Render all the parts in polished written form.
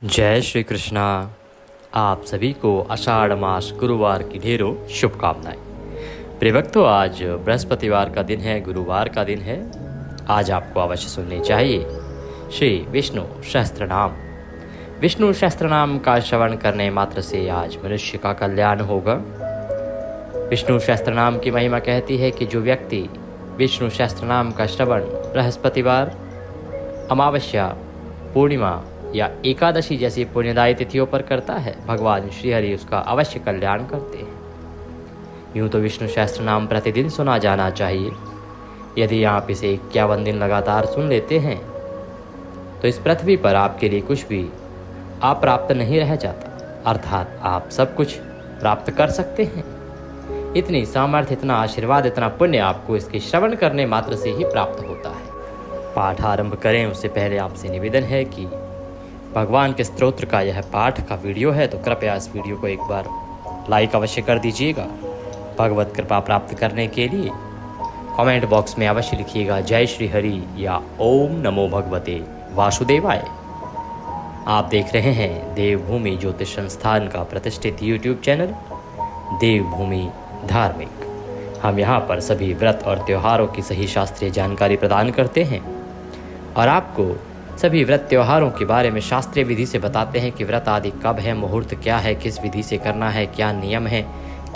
जय श्री कृष्णा। आप सभी को आषाढ़ मास गुरुवार की ढेरों शुभकामनाएं। प्रिय भक्तों, आज बृहस्पतिवार का दिन है, गुरुवार का दिन है। आज आपको अवश्य सुननी चाहिए श्री विष्णु सहस्त्र नाम। विष्णु सहस्त्र नाम का श्रवण करने मात्र से आज मनुष्य का कल्याण होगा। विष्णु सहस्त्र नाम की महिमा कहती है कि जो व्यक्ति विष्णु सहस्त्र नाम का श्रवण बृहस्पतिवार, अमावस्या, पूर्णिमा या एकादशी जैसी पुण्यदायी तिथियों पर करता है, भगवान श्रीहरि उसका अवश्य कल्याण करते हैं। यूँ तो विष्णु सहस्त्र नाम प्रतिदिन सुना जाना चाहिए। यदि आप इसे 51 दिन लगातार सुन लेते हैं तो इस पृथ्वी पर आपके लिए कुछ भी अप्राप्त नहीं रह जाता, अर्थात आप सब कुछ प्राप्त कर सकते हैं। इतनी सामर्थ्य, इतना आशीर्वाद, इतना पुण्य आपको इसके श्रवण करने मात्र से ही प्राप्त होता है। पाठ आरंभ करें उससे पहले आपसे निवेदन है कि भगवान के स्तोत्र का यह पाठ का वीडियो है तो कृपया इस वीडियो को एक बार लाइक अवश्य कर दीजिएगा। भगवत कृपा प्राप्त करने के लिए कमेंट बॉक्स में अवश्य लिखिएगा जय श्री हरि या ओम नमो भगवते वासुदेवाय। आप देख रहे हैं देवभूमि ज्योतिष संस्थान का प्रतिष्ठित यूट्यूब चैनल देवभूमि धार्मिक। हम यहाँ पर सभी व्रत और त्योहारों की सही शास्त्रीय जानकारी प्रदान करते हैं और आपको सभी व्रत त्योहारों के बारे में शास्त्रीय विधि से बताते हैं कि व्रत आदि कब है, मुहूर्त क्या है, किस विधि से करना है, क्या नियम है,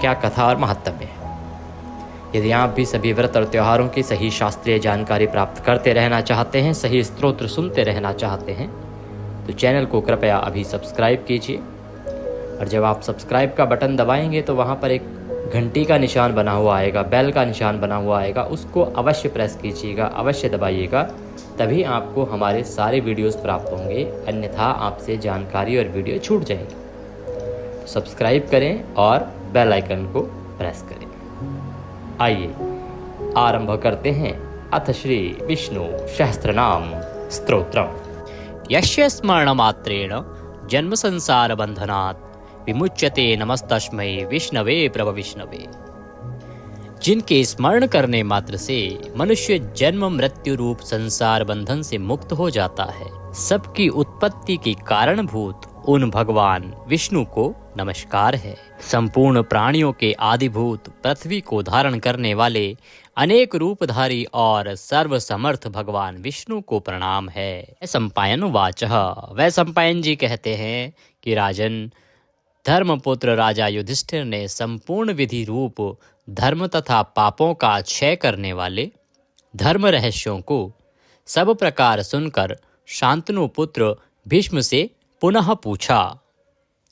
क्या कथा और महात्म्य है। यदि आप भी सभी व्रत और त्योहारों की सही शास्त्रीय जानकारी प्राप्त करते रहना चाहते हैं, सही स्तोत्र सुनते रहना चाहते हैं, तो चैनल को कृपया अभी सब्सक्राइब कीजिए। और जब आप सब्सक्राइब का बटन दबाएंगे तो वहाँ पर एक घंटी का निशान बना हुआ आएगा, बेल का निशान बना हुआ आएगा, उसको अवश्य प्रेस कीजिएगा, अवश्य दबाइएगा, तभी आपको हमारे सारे वीडियोस प्राप्त होंगे। अन्यथा आपसे जानकारी और वीडियो छूट जाएगी। तो सब्सक्राइब करें और बेल आइकन को प्रेस करें। आइए आरंभ करते हैं अथ श्री विष्णु सहस्त्रनाम स्तोत्रम। यस्य स्मरणमात्रेण जन्म संसार बंधनात् विमुच्यते नमस्तस्मै विष्णवे प्रभ विष्णवे। जिनके स्मरण करने मात्र से मनुष्य जन्म मृत्यु रूप संसार बंधन से मुक्त हो जाता है, सबकी उत्पत्ति के कारणभूत उन भगवान विष्णु को नमस्कार है। संपूर्ण प्राणियों के आदिभूत पृथ्वी को धारण करने वाले अनेक रूपधारी और सर्वसमर्थ भगवान विष्णु को प्रणाम है। सम्पायन वाचः। वह सम्पायन जी कहते हैं कि राजन, धर्मपुत्र राजा युधिष्ठिर ने संपूर्ण विधि रूप धर्म तथा पापों का क्षय करने वाले धर्म रहस्यों को सब प्रकार सुनकर शांतनु पुत्र भीष्म से पुनः पूछा।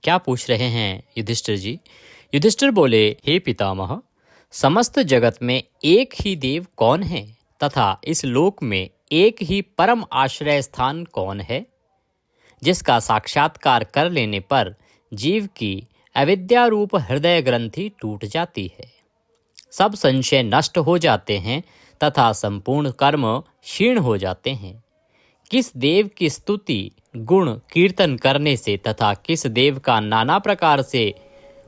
क्या पूछ रहे हैं युधिष्ठिर जी? युधिष्ठिर बोले, हे पितामह, समस्त जगत में एक ही देव कौन है तथा इस लोक में एक ही परम आश्रय स्थान कौन है, जिसका साक्षात्कार कर लेने पर जीव की अविद्या रूप हृदय ग्रंथि टूट जाती है, सब संशय नष्ट हो जाते हैं तथा संपूर्ण कर्म क्षीण हो जाते हैं। किस देव की स्तुति गुण कीर्तन करने से तथा किस देव का नाना प्रकार से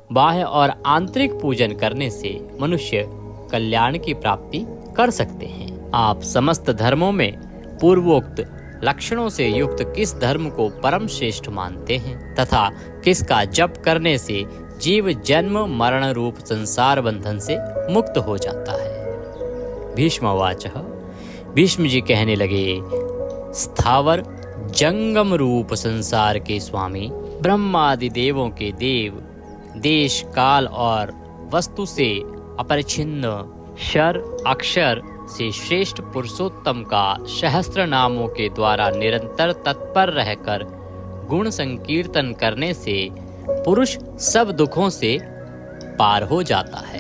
बाह्य और आंतरिक पूजन करने से मनुष्य कल्याण की प्राप्ति कर सकते हैं। आप समस्त धर्मों में पूर्वोक्त लक्षणों से युक्त किस धर्म को परम श्रेष्ठ मानते हैं तथा किसका जप करने से जीव जन्म मरण रूप संसार बंधन से मुक्त हो जाता है। भीष्मवाचः। भीष्म जी कहने लगे, स्थावर जंगम रूप संसार के स्वामी, ब्रह्मादि देवों के देव, देश काल और वस्तु से अपरिच्छिन्न, क्षर अक्षर से श्रेष्ठ पुरुषोत्तम का सहस्त्र नामों के द्वारा निरंतर तत्पर रहकर गुण संकीर्तन करने से पुरुष सब दुखों से पार हो जाता है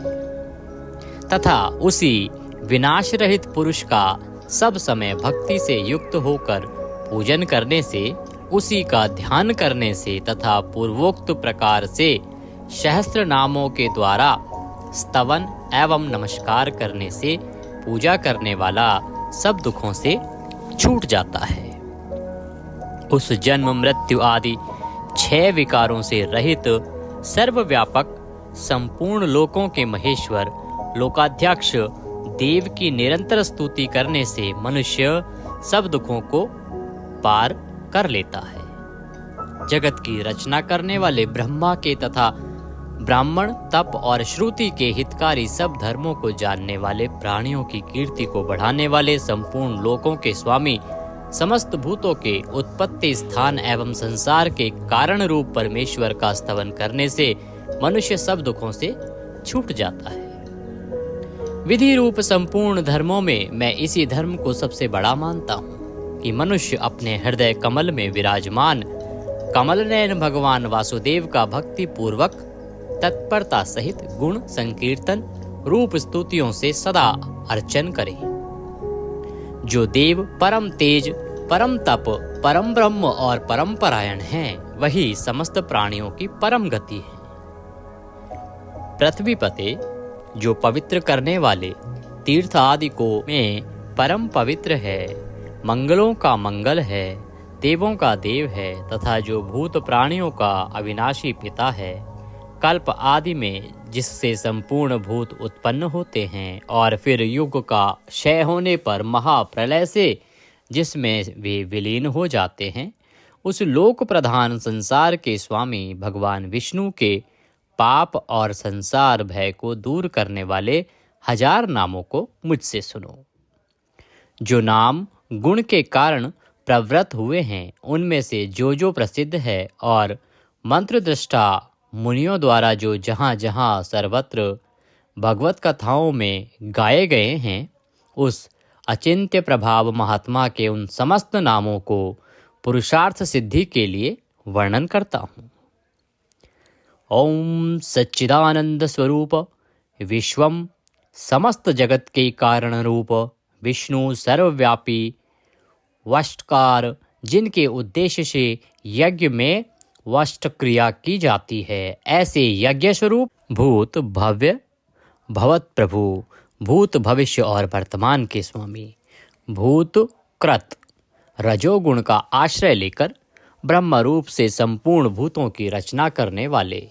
तथा उसी विनाश रहित पुरुष का सब समय भक्ति से युक्त होकर पूजन करने से, उसी का ध्यान करने से तथा पूर्वोक्त प्रकार से सहस्त्र नामों के द्वारा स्तवन एवं नमस्कार करने से पूजा करने वाला सब दुखों से छूट जाता है। उस जन्म मृत्यु आदि 6 विकारों से रहित सर्वव्यापक संपूर्ण लोकों के महेश्वर लोकाध्यक्ष देव की निरंतर स्तुति करने से मनुष्य सब दुखों को पार कर लेता है। जगत की रचना करने वाले ब्रह्मा के तथा ब्राह्मण, तप और श्रुति के हितकारी सब धर्मों को जानने वाले, प्राणियों की कीर्ति को बढ़ाने वाले, संपूर्ण लोकों के स्वामी, समस्त भूतों के उत्पत्ति स्थान एवं संसार के कारण रूप परमेश्वर का स्तवन करने से मनुष्य सब दुखों से छूट जाता है। विधि रूप संपूर्ण धर्मों में मैं इसी धर्म को सबसे बड़ा मानता हूँ कि मनुष्य अपने हृदय कमल में विराजमान कमल नयन भगवान वासुदेव का भक्ति पूर्वक तत्परता सहित गुण संकीर्तन रूप स्तुतियों से सदा अर्चन करे। जो देव परम तेज, परम तप, परम ब्रह्म और परम परायण हैं, वही समस्त प्राणियों की परम गति है। पृथ्वी पते, जो पवित्र करने वाले तीर्थ आदि को में परम पवित्र है, मंगलों का मंगल है, देवों का देव है तथा जो भूत प्राणियों का अविनाशी पिता है, कल्प आदि में जिससे संपूर्ण भूत उत्पन्न होते हैं और फिर युग का क्षय होने पर महाप्रलय से जिसमें वे विलीन हो जाते हैं, उस लोक प्रधान संसार के स्वामी भगवान विष्णु के पाप और संसार भय को दूर करने वाले 1000 नामों को मुझसे सुनो। जो नाम गुण के कारण प्रवृत्त हुए हैं, उनमें से जो प्रसिद्ध है और मंत्र दृष्टा मुनियों द्वारा जो जहाँ जहाँ सर्वत्र भगवत कथाओं में गाए गए हैं, उस अचिंत्य प्रभाव महात्मा के उन समस्त नामों को पुरुषार्थ सिद्धि के लिए वर्णन करता हूँ। ओम सच्चिदानंद स्वरूप विश्वम, समस्त जगत के कारण रूप विष्णु सर्वव्यापी वष्टकार, जिनके उद्देश्य से यज्ञ में वष्ट क्रिया की जाती है, ऐसे यज्ञ स्वरूप भूत भव्य भवत प्रभु, भूत भविष्य और वर्तमान के स्वामी, भूत कृत रजोगुण का आश्रय लेकर ब्रह्म रूप से संपूर्ण भूतों की रचना करने वाले,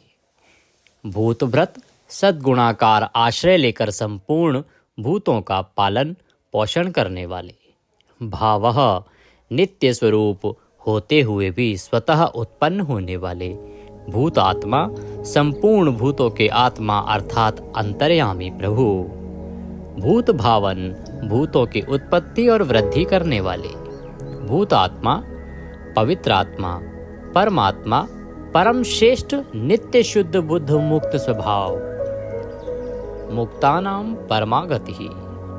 भूत व्रत सद्गुणाकार आश्रय लेकर संपूर्ण भूतों का पालन पोषण करने वाले, भावः नित्य स्वरूप होते हुए भी स्वतः उत्पन्न होने वाले, भूत आत्मा संपूर्ण भूतों के आत्मा अर्थात अंतर्यामी प्रभु, भूत भावन भूतों की उत्पत्ति और वृद्धि करने वाले, भूत आत्मा पवित्र आत्मा परमात्मा परम श्रेष्ठ नित्य शुद्ध बुद्ध मुक्त स्वभाव, मुक्तानाम परमागति,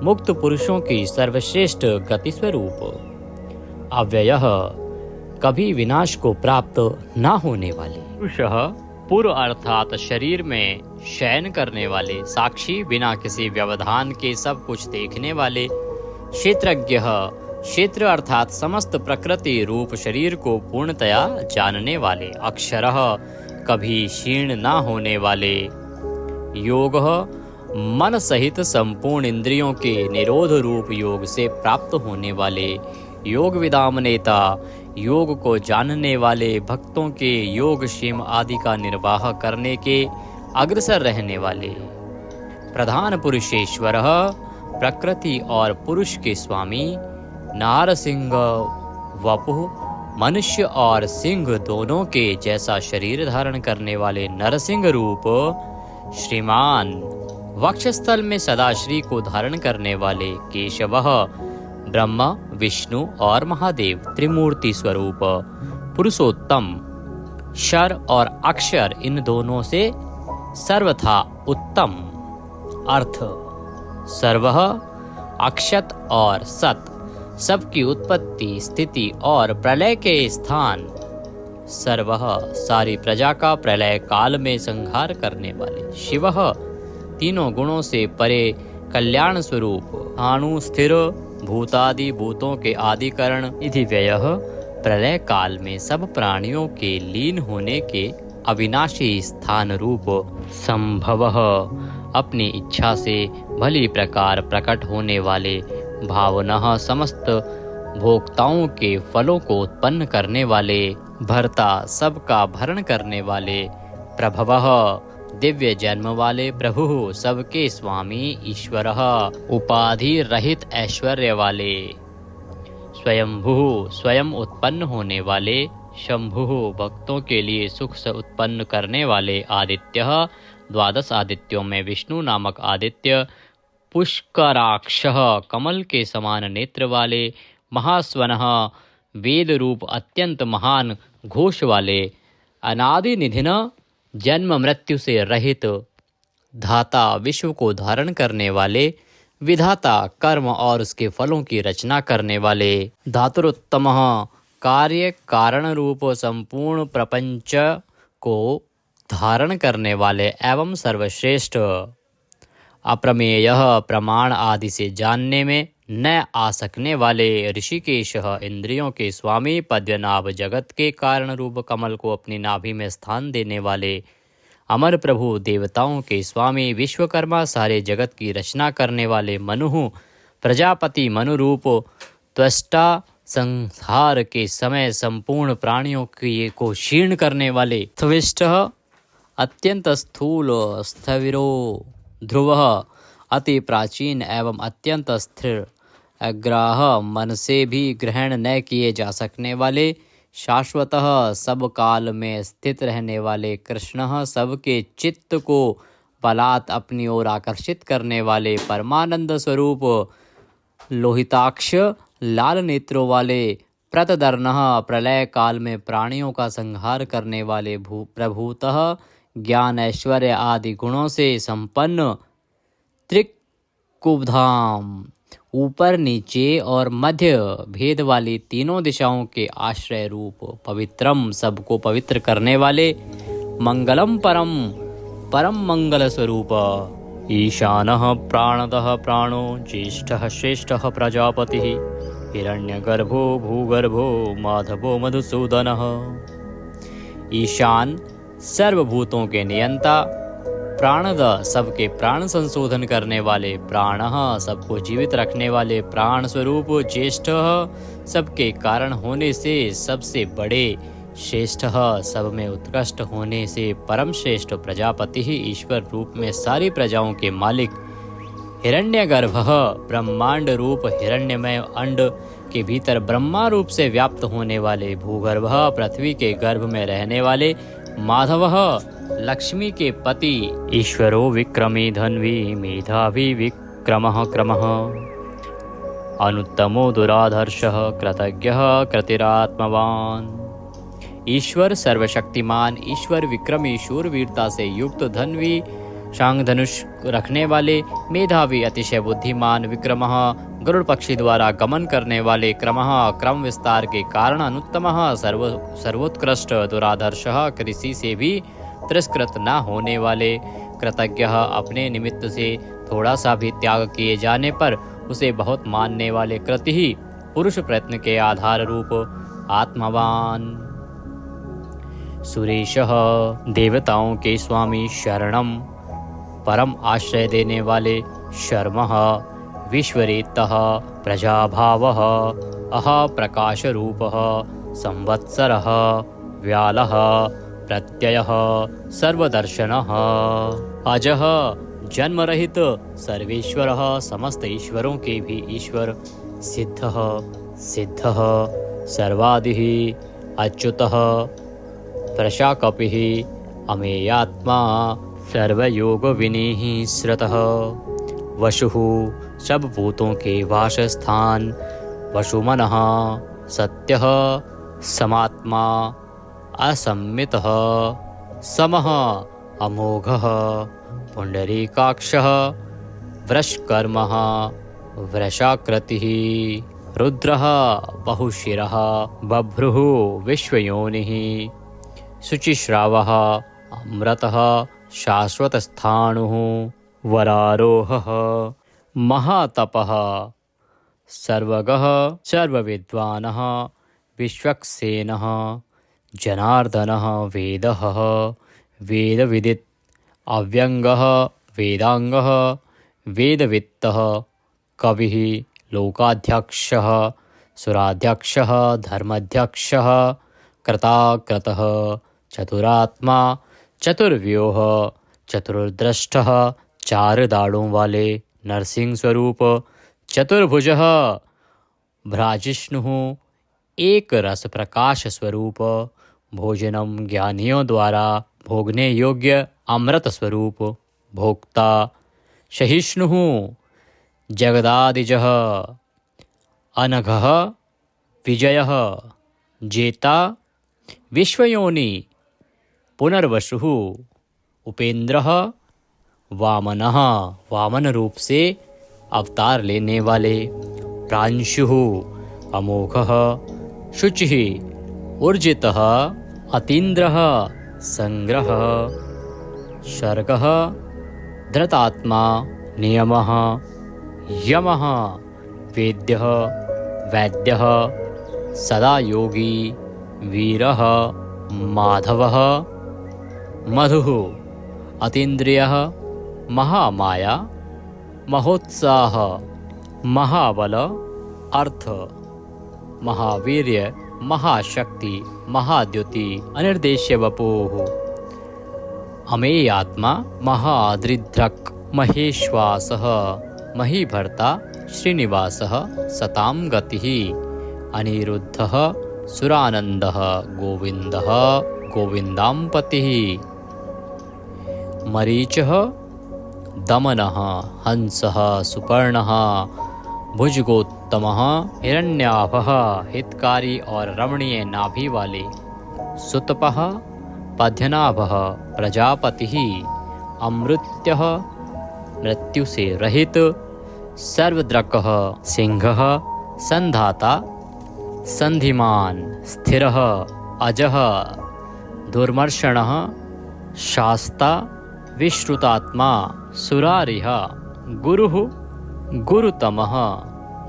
मुक्त पुरुषों की सर्वश्रेष्ठ गति स्वरूप, अव्ययः कभी विनाश को प्राप्त न होने वाले, पुरुषः पूर्व अर्थात शरीर में शयन करने वाले, साक्षी बिना किसी व्यवधान के सब कुछ देखने वाले, क्षेत्रज्ञ क्षेत्र अर्थात समस्त प्रकृति रूप शरीर को पूर्णतया जानने वाले, अक्षरः कभी क्षीण न होने वाले, योगः मन सहित संपूर्ण इंद्रियों के निरोध रूप योग से प्राप्त होने वाले, योग विदाम नेता योग को जानने वाले, भक्तों के योग क्षेम आदि का निर्वाह करने के अग्रसर रहने वाले, प्रधान पुरुषेश्वर प्रकृति और पुरुष के स्वामी, नारसिंह वपुः मनुष्य और सिंह दोनों के जैसा शरीर धारण करने वाले नरसिंह रूप, श्रीमान वक्षस्थल में सदाश्री को धारण करने वाले, केशवः ब्रह्मा विष्णु और महादेव त्रिमूर्ति स्वरूप, पुरुषोत्तम शर और अक्षर इन दोनों से सर्वथा उत्तम, अर्थ सर्वः अक्षत और सत सबकी उत्पत्ति स्थिति और प्रलय के स्थान, सर्वः सारी प्रजा का प्रलय काल में संहार करने वाले, शिवः तीनों गुणों से परे कल्याण स्वरूप, अणु स्थिर भूतादि भूतों के आदिकरण, इति व्ययः प्रलय काल में सब प्राणियों के लीन होने के अविनाशी स्थान रूप, संभवः अपनी इच्छा से भली प्रकार प्रकट होने वाले, भावनः समस्त भोक्ताओं के फलों को उत्पन्न करने वाले, भर्ता सबका भरण करने वाले, प्रभवः दिव्य जन्म वाले प्रभु सबके स्वामी, ईश्वरः उपाधि रहित ऐश्वर्य वाले, स्वयंभू स्वयं उत्पन्न होने वाले, शंभु भक्तों के लिए सुख से उत्पन्न करने वाले आदित्य, 12 आदित्यों में विष्णु नामक आदित्य, पुष्कराक्ष कमल के समान नेत्र वाले, महास्वनः वेद रूप अत्यंत महान घोष वाले, अनादि निधिन जन्म मृत्यु से रहित, धाता विश्व को धारण करने वाले, विधाता कर्म और उसके फलों की रचना करने वाले, धातुरोत्तम कार्य कारण रूप संपूर्ण प्रपंच को धारण करने वाले एवं सर्वश्रेष्ठ, अप्रमेय प्रमाण आदि से जानने में न आ सकने वाले, ऋषिकेश इंद्रियों के स्वामी, पद्मनाभ जगत के कारण रूप कमल को अपनी नाभि में स्थान देने वाले, अमर प्रभु देवताओं के स्वामी, विश्वकर्मा सारे जगत की रचना करने वाले, मनु प्रजापति मनु रूप त्वष्टा, संहार के समय संपूर्ण प्राणियों को क्षीण करने वाले, त्विष्ट अत्यंत स्थूल, स्थविरो ध्रुव अति प्राचीन एवं अत्यंत स्थिर, अग्राह मन से भी ग्रहण न किए जा सकने वाले, शाश्वतः सब काल में स्थित रहने वाले, कृष्ण सबके चित्त को बलात् अपनी ओर आकर्षित करने वाले, परमानंद स्वरूप, लोहिताक्ष लाल नेत्रों वाले, प्रतदर्नः प्रलय काल में प्राणियों का संहार करने वाले, प्रभूतः ज्ञान ऐश्वर्य आदि गुणों से संपन्न, त्रिकुबधाम ऊपर नीचे और मध्य भेद वाली तीनों दिशाओं के आश्रय रूप, पवित्रम सबको पवित्र करने वाले, मंगलम परम परम मंगल स्वरूप, ईशानः प्राणदः प्राणो, ज्येष्ठः श्रेष्ठः प्रजापतिः, हिरण्यगर्भो भूगर्भो, माधवो मधुसूदनः। ईशान सर्वभूतों के नियंता, प्राणद सबके प्राण संशोधन करने वाले, प्राणः सबको जीवित रखने वाले, प्राण स्वरूप, ज्येष्ठ सबके कारण होने से सबसे बड़े, श्रेष्ठ सब में उत्कृष्ट होने से परम श्रेष्ठ, प्रजापति ही ईश्वर रूप में सारी प्रजाओं के मालिक, हिरण्यगर्भ ब्रह्मांड रूप हिरण्यमय अंड के भीतर ब्रह्मा रूप से व्याप्त होने वाले, भूगर्भ पृथ्वी के गर्भ में रहने वाले, माधव लक्ष्मी के पति, ईश्वरो विक्रमी धन्वी, मेधावी विक्रमः क्रमः, अनुत्तमो दुराधर्षः, कृतज्ञः कृतिरात्मवान। ईश्वर सर्वशक्तिमान, ईश्वर विक्रमी, शूरवीरता से युक्त, धन्वी शांग धनुष रखने वाले, मेधावी अतिशय बुद्धिमान, विक्रमः गरुड़ पक्षी द्वारा गमन करने वाले, क्रमः क्रम विस्तार के कारण, अनुत्तमः सर्वोत्कृष्ट, दुराधर्षः किसी से भी तिरस्कृत न होने वाले, कृतज्ञः अपने निमित्त से थोड़ा सा भी त्याग किए जाने पर उसे बहुत मानने वाले, कृति ही पुरुष प्रयत्न के आधार रूप, आत्मवान। सुरेशः देवताओं के स्वामी, शरणम परम आश्रय देने वाले, शर्मः विश्वरेतः प्रजाभावः, अह प्रकाश रूपः, संवत्सरः व्यालः प्रत्ययः सर्वदर्शनः, अजः जन्मरहित सर्वेश्वरः, समस्त ईश्वरों के भी ईश्वर, सिद्धः सिद्धः सर्वादिः, अच्युतः प्रशाकपिः, अमेयात्मा सर्वयोग विनीः श्रतः, वशुः सब भूतों के वासस्थान, वशुमनः सत्यः समात्मा, असम्मितः समः अमोघः, पुंडरीकाक्षः वृषकर्मः वृषाकृतिः, रुद्रः बहुशिरः, बभ्रुः विश्वयोनिः, शुचिश्रावः अमृतः शाश्वतस्थाणुः, वरारोहः महातपः, सर्वगः सर्वविद्वानः, विश्वक्सेनः जनार्दनः, वेदः वेदविदित्, अव्यंगः वेदांगः, वेदवित्तः कविः, लोकाध्यक्षः सुराध्यक्षः, धर्माध्यक्षः कृताकृतः, चतुरात्मा चतुर्व्यूह, चतुर्द्रष्टः चार दाढ़ों वाले, नरसिंह स्वरूप, चतुर्भुजः भ्राजिष्णुः एक रस प्रकाश स्वरूप, भोजनम ज्ञानियों द्वारा भोगने योग्य अमृत स्वरूप, भोक्ता सहिष्णु जगदादिजः, अनघः विजयः, जेता विश्वयोनि, पुनर्वसुः, उपेंद्रः, वामनः, वामन रूप से अवतार लेने वाले, प्रांशुः, अमोघः, शुचिः, ऊर्जितः, अतीन्द्रः, संग्रह, सर्गः, धृतात्मा, नियमः, यमः, वेद्यः, वैद्यः, सदा योगी, वीरः, माधवः, मधुः, अतीन्द्रियः, महामाया, महोत्साह, महाबल, अर्थ, महावीर्य, महाशक्ति, महाद्युति, अनिर्देश्य वपुः, अमेयात्मा, महादृढ्रक्, महेश्वासः, महीभर्ता, श्रीनिवासः, सतां गतिः, अनिरुद्धः, सुरानन्दः, गोविन्दः, गोविन्दाम्पतिः, मरीचः, दमनः, हंसः, सुपर्णः, भुजगोत्तमः, हिरण्याभः, हितकारी और रमणीय नाभि वाले, सुतपः, पद्यनाभः, प्रजापतिः, अमृत्यः, मृत्यु से रहित, सर्वद्रकः, सिंहः, संधाता, संधिमान, स्थिरः, अजः, दुर्मर्षणः, शास्ता, विश्रुतात्मा, सुरारिः, गुरुः, गुरुतमः,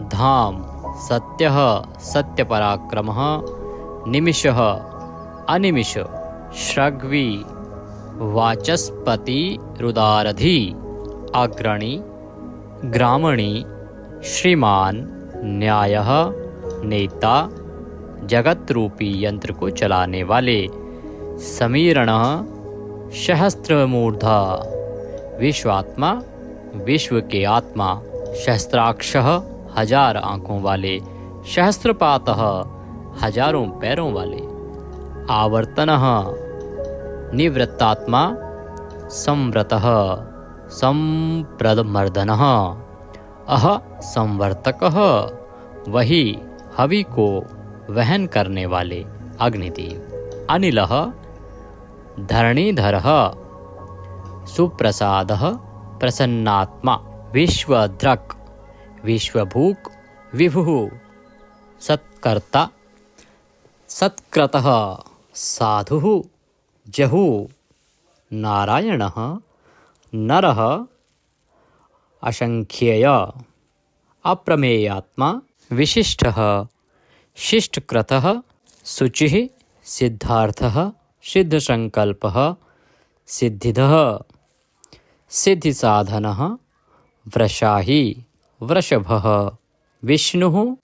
धाम, सत्यः, सत्यपराक्रमः, निमिषः, अनिमिष, श्रग्वी, वाचस्पति, रुदारधि, अग्रणी, ग्रामणी, श्रीमान, न्यायः, नेता, जगत रूपी यंत्र को चलाने वाले, समीरणः, सहस्त्रमूर्धा, विश्वात्मा, विश्व के आत्मा, सहस्त्राक्षः, हजार आँखों वाले, सहस्त्रपातः, हजारों पैरों वाले, आवर्तनः, निवृत्तात्मा, संव्रतः, संप्रदमर्दनः, अह संवर्तकः, वही हवि को वहन करने वाले, अग्निदेव, अनिलः, धरणीधरः, सुप्रसादः, प्रसन्नात्मा, विश्वद्रक्, विश्वभूक्, विभुः, सत्कर्ता, सत्क्रतः, साधुः, जहुः, नारायणः, नरः, असंख्येय, अप्रमेयात्मा, विशिष्टः, शिष्टकृतः, शुचिः, सिद्धार्थः, सिद्धसंकल्पः, सिद्धिदः, सिद्धिसाधनः, वृषाही, वृषभः, विष्णुः,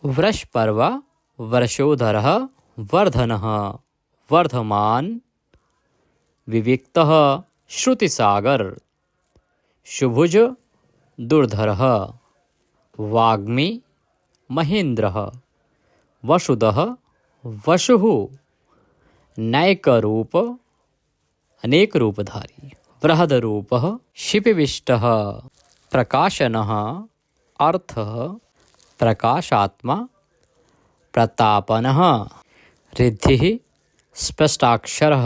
वृषपर्वा, वर्षोधरः, वर्धनः, वर्धमान, विविक्तः, श्रुतिसागर, शुभुज, दुर्धरः, वाग्मी, महेन्द्रः, वसुदः, वसुः, नैकरूप, अनेक रूपधारी, बृहदरूपः, शिपिविष्टः, प्रकाशनः, अर्थः, प्रकाशात्मा, प्रतापनः, रिद्धिः, स्पष्टाक्षरः,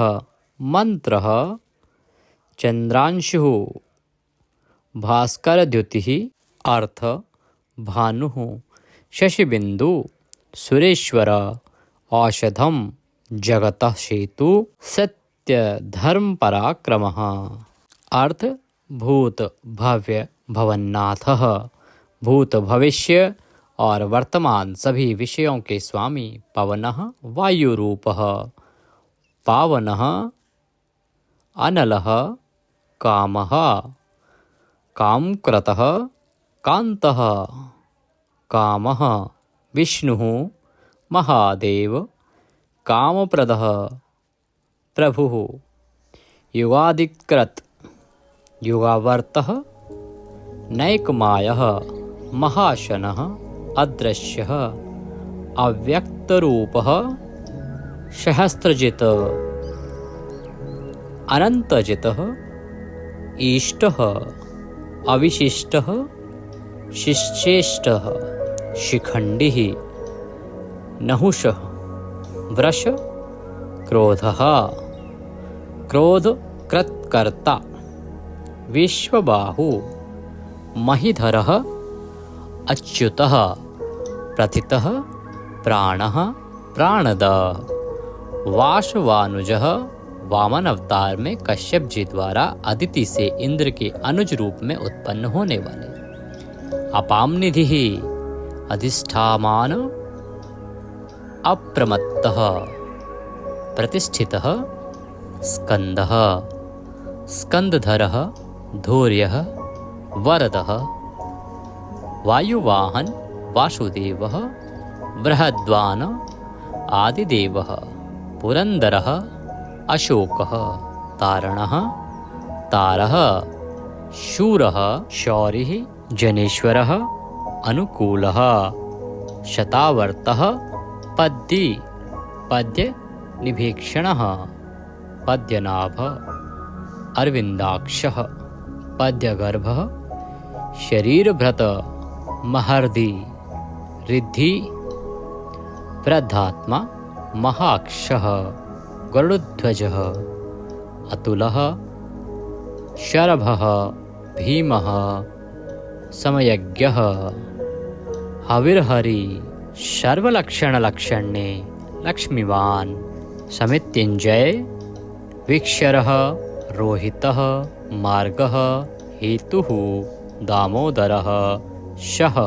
मंत्रः, चंद्रांशुः, भास्करद्युतिः, अर्थ, भानुः, शशिबिंदु, सुरेश्वर, औषधम, जगतः सेतु, सत्य धर्म पराक्रमः, अर्थ, भूत भव्य भवन्नाथः, भूत भविष्य और वर्तमान सभी विषयों के स्वामी, पवनः, वायुरूपः, पावनः, अनलः, कामः, कामक्रतः, कान्तः, कामः, विष्णुः, महादेव, कामप्रदः, प्रभुः, युगादिकृत, युगावर्तः, नैकमायः, महाशनः, अदृश्यः, अव्यक्तरूपः सहस्रजित् अनन्तजितः ईष्टः अविशिष्टः शिश्चेष्टः शिखण्डिः नहुषः वृष क्रोधः क्रोधकृत्कर्ता विश्वबाहु महीधरः अच्युतः प्रथितः प्राणः प्राणदः वासवानुजः वामन अवतार में कश्यप जी द्वारा अदिति से इंद्र के अनुज रूप में उत्पन्न होने वाले। अपाम निधि अधिष्ठामान अप्रमत्तः प्रतिष्ठितः स्कंदः स्कंदधरः धैर्यः वरदः वायुवाहन वासुदेवः बृहद्वान आदिदेवः पुरंदरः अशोकः तारणः तारः शूरः शौरिः जनेश्वरः अनुकूलः शतावर्तः पद्दी पद्य निभीक्षणः पद्यनाभ अरविंदाक्षः पद्यगर्भः शरीरभृत महर्दि रिद्धि वृद्धात्मा महाक्षः गरुडध्वजः अतुलः शरभः भीमः समयज्ञः हविर्हरि सर्वलक्षणलक्षण्ये लक्ष्मीवान् समित्युञ्जय विक्षरः रोहितः मार्गः हेतुः दामोदरः शः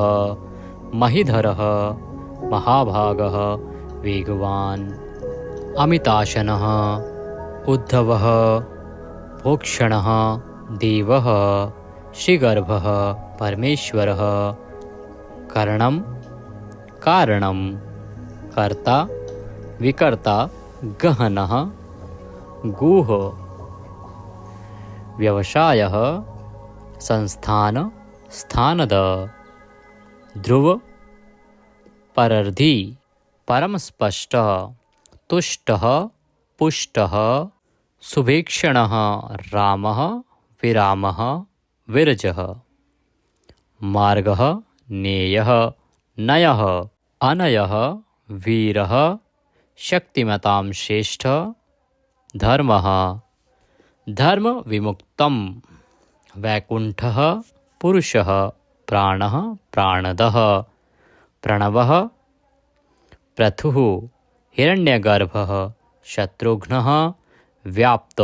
महीधरः महाभागः वेगवान् अमिताशनः उद्धवः भोक्षणः देवः श्रीगर्भः परमेश्वरः करणं कारणं कर्ता विकर्ता गहनः गुह व्यवसायः संस्थान स्थानद ध्रुव परर्धि परमस्पष्ट तुष्टः पुष्टः सुभीक्षणः रामः विरामः विरजः मार्गः नेयः नयः अनयः वीरः शक्तिमतां श्रेष्ठ धर्मः धर्म विमुक्तं वैकुंठः पुरुषः प्राणः प्राणदः प्रणवः प्रथुः हिरण्यगर्भः शत्रुघ्नः व्याप्त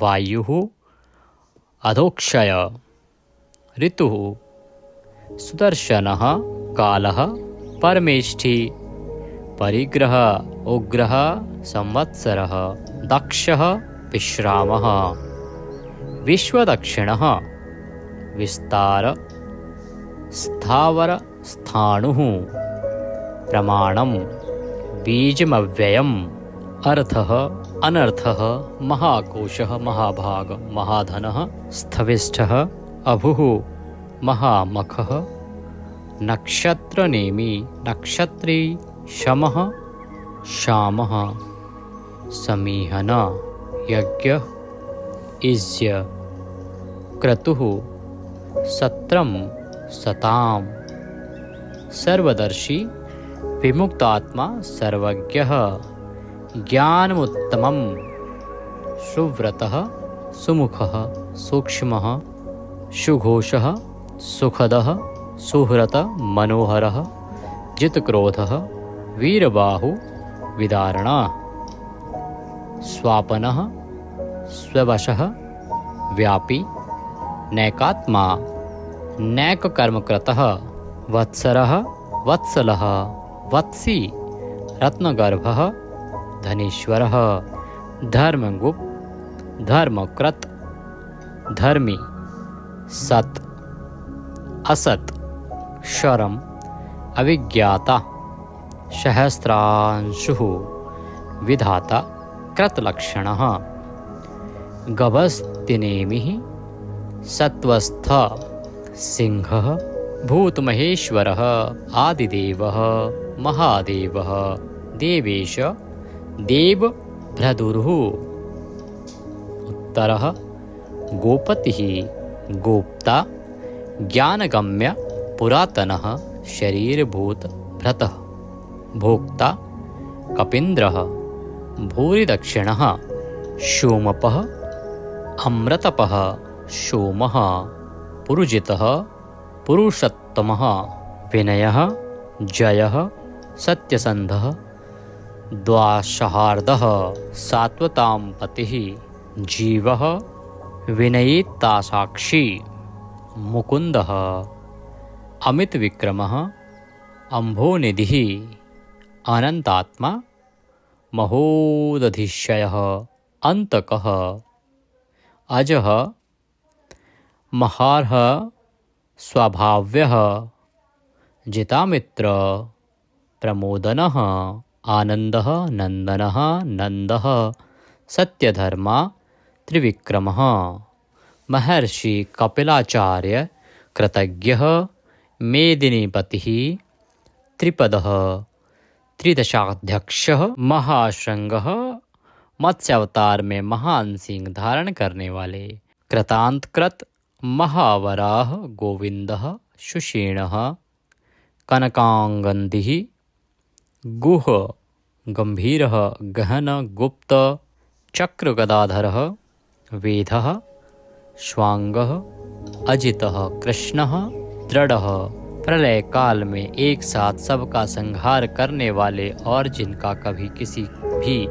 वायुः अधोक्षय ऋतुः सुदर्शनः कालः परमेष्ठी परिग्रह उग्रः संवत्सरः दक्षः विश्रामः विश्वदक्षिणः विस्तार स्थावर स्थाणुः प्रमाणं बीजमव्ययम् अर्थः अनर्थः महाकोशः महाभाग महाधनः स्थविष्ठः अभुः महामखः नक्षत्रनेमी नक्षत्री शमः शामः समीहन यज्ञ इज्य क्रतुः सत्रम सताम सर्वदर्शी विमुक्तात्मा सर्वज्ञः ज्ञानमुत्तमं सुव्रतः सुमुखः सूक्ष्मः सुघोषः सुखदः सुहृत मनोहरः जितक्रोधः वीरबाहु विदारणः स्वापनः स्ववशः व्यापी नैकात्मा नैककर्मकृतः वत्सरः वत्सलः वत्सी रत्नगर्भः धनीश्वरः धर्मगुप्त धर्मकृत धर्मी सत असत शरम अविज्ञाता सहस्रांशुः विधाता कृतलक्षणः गभस्तिनेमिः सत्वस्थ सिंहः भूतमहेश्वरः आदिदेवः महादेवः देवेश देवभ्रदुरुः। उत्तरः गोपतिः गोप्ता ज्ञानगम्य पुरातनः शरीरभूत भ्रतः। भोक्ता कपीन्द्रः भूरिदक्षिणः सोमपः अमृतपः सोमः पुरुजितः पुरुषोत्तमः। विनयः जयः सत्यसन्धः द्वासहार्दः सात्वतां पतिः। जीवः विनयितासाक्षी मुकुन्दः अमितविक्रमः अम्भोनिधिः। अनन्तात्मा महोदधिशयः अन्तकः। अजः महार्ह स्वभाव्यः जितामित्र प्रमोदनः। आनन्दः नन्दनः नन्दः सत्यधर्मा त्रिविक्रमः। महर्षि कपिलाचार्य कृतज्ञः मेदिनीपतिः। त्रिपदः त्रिदशाध्यक्षः महाशृंगः मत्स्यावतार में महान सिंह धारण करने वाले। कृतांतकृत महावराह गोविंदः सुषेणः कनकांगन्धिः। गुह गंभीरः गहन गुप्त चक्र गदाधरः। वेदः स्वांगः अजितः कृष्णः दृढ़ः। प्रलय काल में एक साथ सबका संहार करने वाले और जिनका कभी किसी भी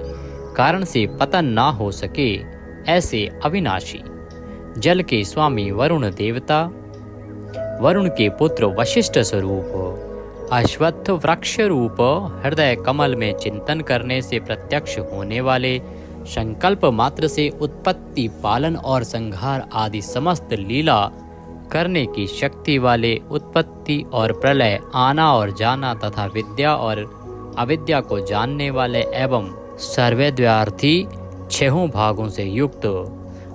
कारण से पतन ना हो सके, ऐसे अविनाशी। जल के स्वामी वरुण देवता, वरुण के पुत्र वशिष्ठ स्वरूप, अश्वत्थ वृक्ष रूप, हृदय कमल में चिंतन करने से प्रत्यक्ष होने वाले, संकल्प मात्र से उत्पत्ति पालन और संहार आदि समस्त लीला करने की शक्ति वाले, उत्पत्ति और प्रलय, आना और जाना तथा विद्या और अविद्या को जानने वाले एवं सर्वव्यार्थी छहों भागों से युक्त,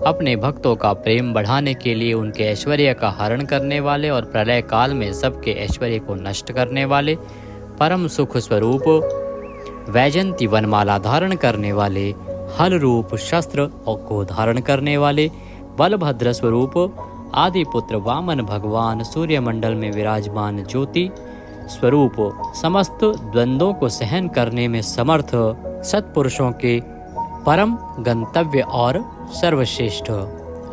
अपने भक्तों का प्रेम बढ़ाने के लिए उनके ऐश्वर्य का हरण करने वाले और प्रलय काल में सबके ऐश्वर्य को नष्ट करने वाले, परम सुख स्वरूप, वैजंती वनमाला धारण करने वाले, हल रूप शस्त्र को धारण करने वाले, बलभद्र स्वरूप, आदि पुत्र वामन भगवान, सूर्यमंडल में विराजमान ज्योति स्वरूप, समस्त द्वंद्वों को सहन करने में समर्थ, सत्पुरुषों के परम गंतव्य और सर्वश्रेष्ठ,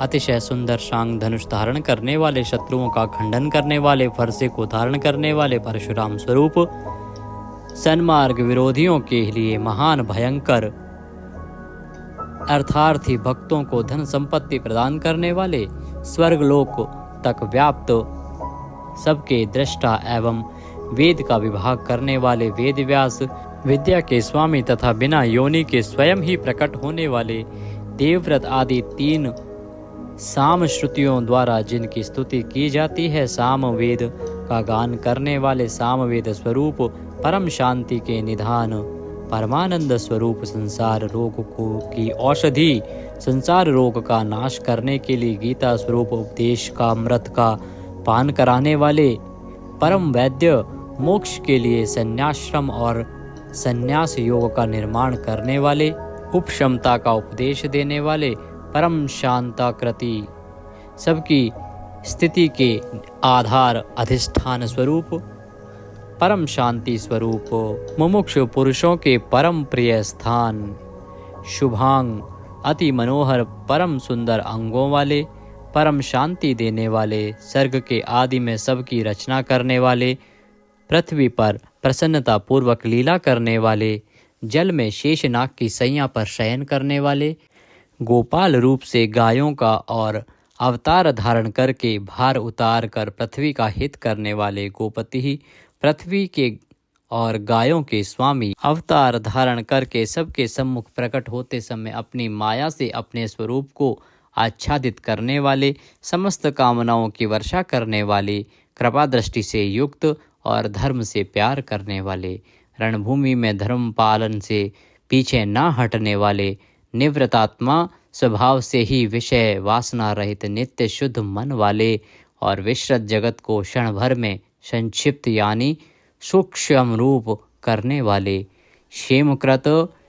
अतिशय सुंदर शांग धनुष धारण करने वाले, शत्रुओं का खंडन करने वाले, फरसे को धारण करने वाले परशुराम स्वरूप, सन्मार्ग विरोधियों के लिए महान भयंकर, अर्थार्थी भक्तों को धन संपत्ति प्रदान करने वाले, स्वर्गलोक तक व्याप्त सबके दृष्टा एवं वेद का विभाग करने वाले वेद व्यास, विद्या के स्वामी तथा बिना योनि के स्वयं ही प्रकट होने वाले, देवव्रत आदि 3 साम श्रुतियों द्वारा जिनकी स्तुति की जाती है, साम वेद का गान करने वाले, साम वेद स्वरूप, परम शांति के निधान, परमानंद स्वरूप, संसार रोग को की औषधि, संसार रोग का नाश करने के लिए गीता स्वरूप, उपदेश का अमृत का पान कराने वाले, परम वैद्य, मोक्ष के लिए संन्याश्रम और संन्यास योग का निर्माण करने वाले, उपशमता का उपदेश देने वाले, परम शांताकृति, सबकी स्थिति के आधार अधिष्ठान स्वरूप, परम शांति स्वरूप, मुमुक्षु पुरुषों के परम प्रिय स्थान, शुभांग, अति मनोहर परम सुंदर अंगों वाले, परम शांति देने वाले, सर्ग के आदि में सबकी रचना करने वाले, पृथ्वी पर प्रसन्नता पूर्वक लीला करने वाले, जल में शेषनाग की सैया पर शयन करने वाले, गोपाल रूप से गायों का और अवतार धारण करके भार उतार कर पृथ्वी का हित करने वाले गोपति ही, पृथ्वी के और गायों के स्वामी, अवतार धारण करके सबके सम्मुख प्रकट होते समय अपनी माया से अपने स्वरूप को आच्छादित करने वाले, समस्त कामनाओं की वर्षा करने वाले, कृपा दृष्टि से युक्त और धर्म से प्यार करने वाले, रणभूमि में धर्म पालन से पीछे न हटने वाले, निवृत्तात्मा स्वभाव से ही विषय वासना रहित नित्य शुद्ध मन वाले और विश्रत जगत को क्षण भर में संक्षिप्त यानी सूक्ष्म रूप करने वाले, क्षेमकृत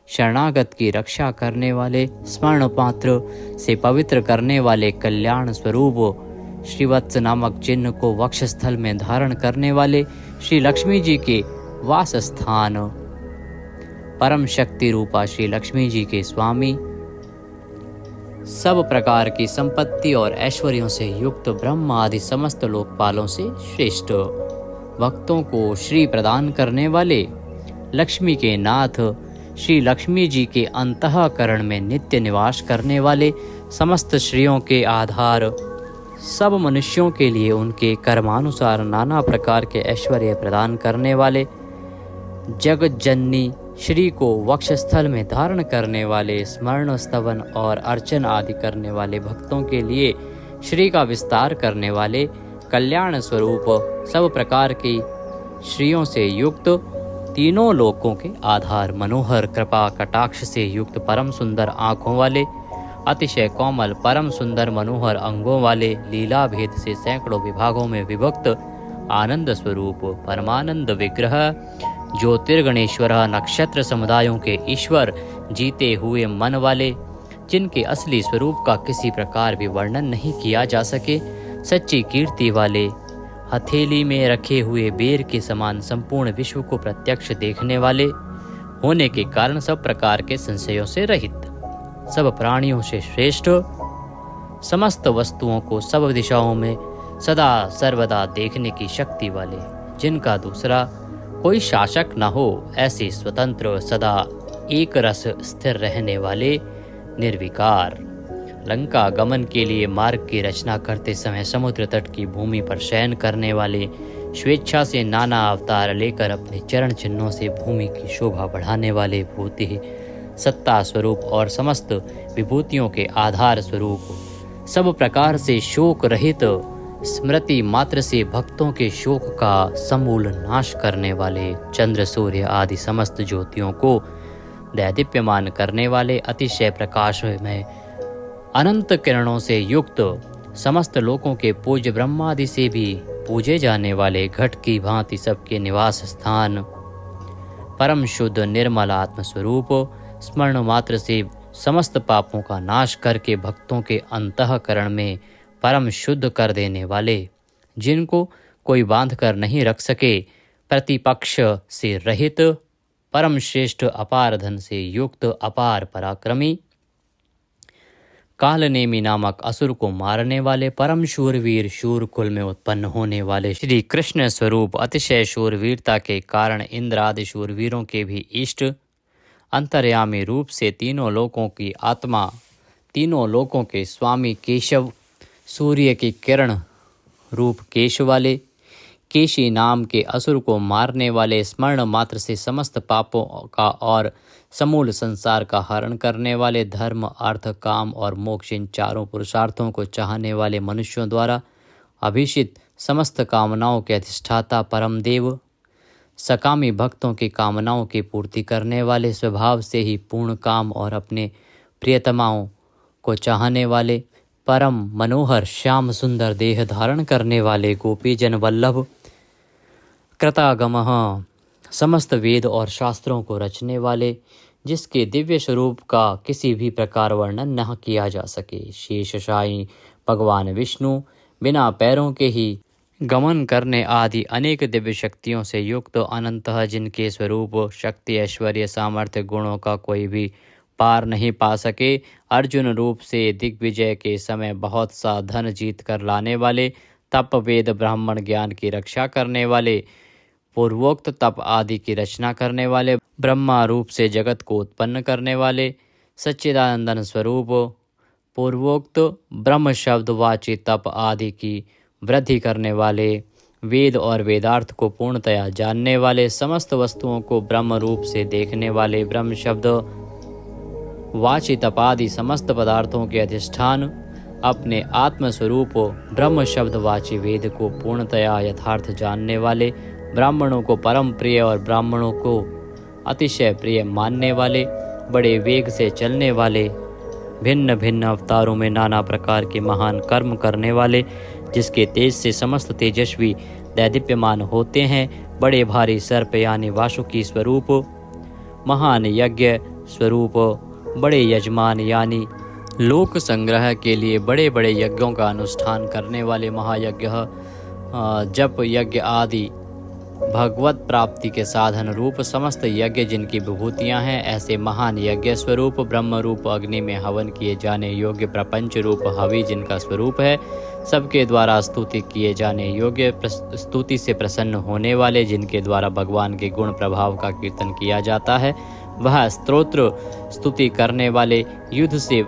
शरणागत की रक्षा करने वाले, स्मरण पात्र से पवित्र करने वाले, कल्याण स्वरूप श्रीवत्स नामक चिन्ह को वक्षस्थल में धारण करने वाले, श्री लक्ष्मी जी के वास स्थान, परम शक्ति रूपा श्री लक्ष्मी जी के स्वामी, सब प्रकार की संपत्ति और ऐश्वर्यों से युक्त ब्रह्म आदि समस्त लोकपालों से श्रेष्ठ, भक्तों को श्री प्रदान करने वाले, लक्ष्मी के नाथ, श्री लक्ष्मी जी के अंतःकरण में नित्य निवास करने वाले, समस्त श्रियों के आधार, सब मनुष्यों के लिए उनके कर्मानुसार नाना प्रकार के ऐश्वर्य प्रदान करने वाले, जगत जननी श्री को वक्षस्थल में धारण करने वाले, स्मरण स्तवन और अर्चन आदि करने वाले भक्तों के लिए श्री का विस्तार करने वाले, कल्याण स्वरूप सब प्रकार की श्रियों से युक्त, तीनों लोकों के आधार, मनोहर कृपा कटाक्ष से युक्त, परम सुंदर आँखों वाले, अतिशय कोमल परम सुंदर मनोहर अंगों वाले, लीला भेद से सैकड़ों विभागों में विभक्त, आनंद स्वरूप परमानंद विग्रह, ज्योतिर्गणेश्वर, नक्षत्र समुदायों के ईश्वर, जीते हुए मन वाले, जिनके असली स्वरूप का किसी प्रकार भी वर्णन नहीं किया जा सके, सच्ची कीर्ति वाले, हथेली में रखे हुए बेर के समान संपूर्ण विश्व को प्रत्यक्ष देखने वाले होने के कारण सब प्रकार के संशयों से रहित, सब प्राणियों से श्रेष्ठ, समस्त वस्तुओं को सब दिशाओं में सदा सर्वदा देखने की शक्ति वाले, जिनका दूसरा कोई शासक न हो, ऐसे स्वतंत्र सदा एक रस स्थिर रहने वाले, निर्विकार, लंका गमन के लिए मार्ग की रचना करते समय समुद्र तट की भूमि पर शयन करने वाले, स्वेच्छा से नाना अवतार लेकर अपने चरण चिन्हों से भूमि की शोभा बढ़ाने वाले, भूति सत्ता स्वरूप और समस्त विभूतियों के आधार स्वरूप, सब प्रकार से शोक रहित, स्मृति मात्र से भक्तों के शोक का समूल नाश करने वाले, चंद्र सूर्य आदि समस्त ज्योतियों को दैदीप्यमान करने वाले, अतिशय प्रकाश में अनंत किरणों से युक्त, समस्त लोकों के पूज्य ब्रह्मादि से भी पूजे जाने वाले, घट की भांति सबके निवास स्थान, परम शुद्ध निर्मल आत्म स्वरूप, स्मरण मात्र से समस्त पापों का नाश करके भक्तों के अंतःकरण में परम शुद्ध कर देने वाले, जिनको कोई बांध कर नहीं रख सके, प्रतिपक्ष से रहित, परम श्रेष्ठ अपार धन से युक्त, अपार पराक्रमी, कालनेमी नामक असुर को मारने वाले, परम शूरवीर, शूर कुल में उत्पन्न होने वाले, श्री कृष्ण स्वरूप, अतिशय शूरवीरता के कारण इंद्र आदि शूरवीरों के भी इष्ट, अंतर्यामी रूप से तीनों लोकों की आत्मा, तीनों लोकों के स्वामी केशव, सूर्य की किरण रूप केश वाले, केशी नाम के असुर को मारने वाले, स्मरण मात्र से समस्त पापों का और समूल संसार का हरण करने वाले, धर्म अर्थ काम और मोक्ष इन चारों पुरुषार्थों को चाहने वाले, मनुष्यों द्वारा अभिषित समस्त कामनाओं के अधिष्ठाता परम देव, सकामी भक्तों की कामनाओं की पूर्ति करने वाले, स्वभाव से ही पूर्ण काम और अपने प्रियतमाओं को चाहने वाले, परम मनोहर श्याम सुंदर देह धारण करने वाले, गोपी जन वल्लभ, कृतागमः, समस्त वेद और शास्त्रों को रचने वाले, जिसके दिव्य स्वरूप का किसी भी प्रकार वर्णन न किया जा सके, शेषशायी भगवान विष्णु, बिना पैरों के ही गमन करने आदि अनेक दिव्य शक्तियों से युक्त, अनंतः जिनके स्वरूप शक्ति ऐश्वर्य सामर्थ्य गुणों का कोई भी पार नहीं पा सके, अर्जुन रूप से दिग्विजय के समय बहुत सा धन जीत कर लाने वाले, तप वेद ब्राह्मण ज्ञान की रक्षा करने वाले, पूर्वोक्त तप आदि की रचना करने वाले, ब्रह्मा रूप से जगत को उत्पन्न करने वाले, सच्चिदानंदन स्वरूप, पूर्वोक्त ब्रह्म शब्द वाची तप आदि की वृद्धि करने वाले, वेद और वेदार्थ को पूर्णतया जानने वाले, समस्त वस्तुओं को ब्रह्म रूप से देखने वाले, ब्रह्म शब्द वाची तपादि समस्त पदार्थों के अधिष्ठान, अपने आत्मस्वरूप ब्रह्म शब्द वाची वेद को पूर्णतया यथार्थ जानने वाले, ब्राह्मणों को परम प्रिय और ब्राह्मणों को अतिशय प्रिय मानने वाले, बड़े वेग से चलने वाले, भिन्न भिन्न अवतारों में नाना प्रकार के महान कर्म करने वाले, जिसके तेज से समस्त तेजस्वी दैदीप्यमान होते हैं। बड़े भारी सर्प यानी वासुकी स्वरूप, महान यज्ञ स्वरूप, बड़े यजमान यानी लोक संग्रह के लिए बड़े बड़े यज्ञों का अनुष्ठान करने वाले, महायज्ञ, जप यज्ञ आदि भगवत प्राप्ति के साधन रूप समस्त यज्ञ जिनकी विभूतियां हैं, ऐसे महान यज्ञ स्वरूप ब्रह्म रूप अग्नि में हवन किए जाने योग्य प्रपंच रूप हवि जिनका स्वरूप है, सबके द्वारा स्तुति किए जाने योग्य, स्तुति से प्रसन्न होने वाले, जिनके द्वारा भगवान के गुण प्रभाव का कीर्तन किया जाता है, वह स्तोत्र स्तुति करने वाले, युद्ध से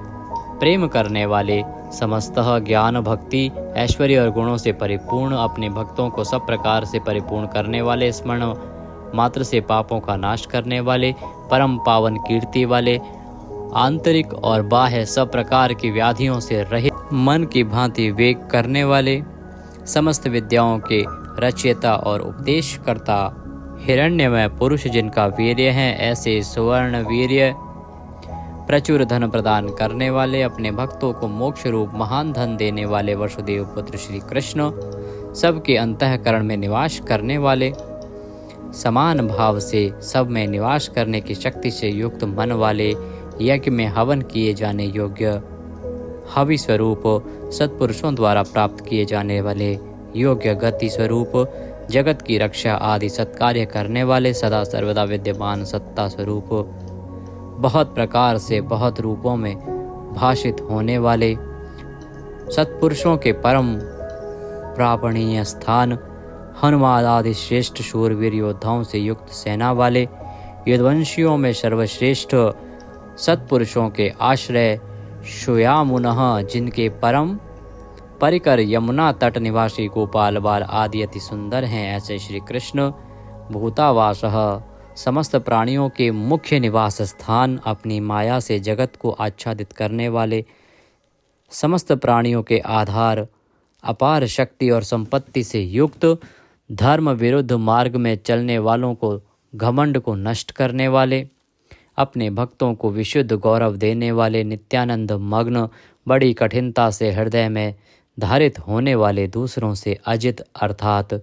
प्रेम करने वाले, समस्तः ज्ञान भक्ति ऐश्वर्य और गुणों से परिपूर्ण, अपने भक्तों को सब प्रकार से परिपूर्ण करने वाले, स्मरण मात्र से पापों का नाश करने वाले, परम पावन कीर्ति वाले, आंतरिक और बाह्य सब प्रकार की व्याधियों से रहित, मन की भांति वेग करने वाले, समस्त विद्याओं के रचयिता और उपदेशकर्ता, हिरण्यमय पुरुष जिनका वीर्य है, ऐसे सुवर्ण वीर्य प्रचुर धन प्रदान करने वाले, अपने भक्तों को मोक्ष रूप महान धन देने वाले वसुदेव पुत्र श्री कृष्ण, सबके अंतःकरण में निवास करने वाले, समान भाव से सब में निवास करने की शक्ति से युक्त मन वाले, यज्ञ में हवन किए जाने योग्य हवि स्वरूप, सत्पुरुषों द्वारा प्राप्त किए जाने वाले योग्य गति स्वरूप, जगत की रक्षा आदि सत्कार्य करने वाले, सदा सर्वदा विद्यमान सत्ता स्वरूप, बहुत प्रकार से बहुत रूपों में भाषित होने वाले, सत्पुरुषों के परम प्रापणीय स्थान, हनुमान आदि श्रेष्ठ शूरवीर योद्धाओं से युक्त सेना वाले, यदुवंशियों में सर्वश्रेष्ठ सत्पुरुषों के आश्रय, शुयामुनः जिनके परम परिकर यमुना तट निवासी गोपाल बाल आदि अति सुंदर हैं, ऐसे श्री कृष्ण भूतावासः समस्त प्राणियों के मुख्य निवास स्थान, अपनी माया से जगत को आच्छादित करने वाले, समस्त प्राणियों के आधार, अपार शक्ति और संपत्ति से युक्त, धर्म विरुद्ध मार्ग में चलने वालों को घमंड को नष्ट करने वाले, अपने भक्तों को विशुद्ध गौरव देने वाले, नित्यानंद मग्न, बड़ी कठिनता से हृदय में धारित होने वाले, दूसरों से अजित अर्थात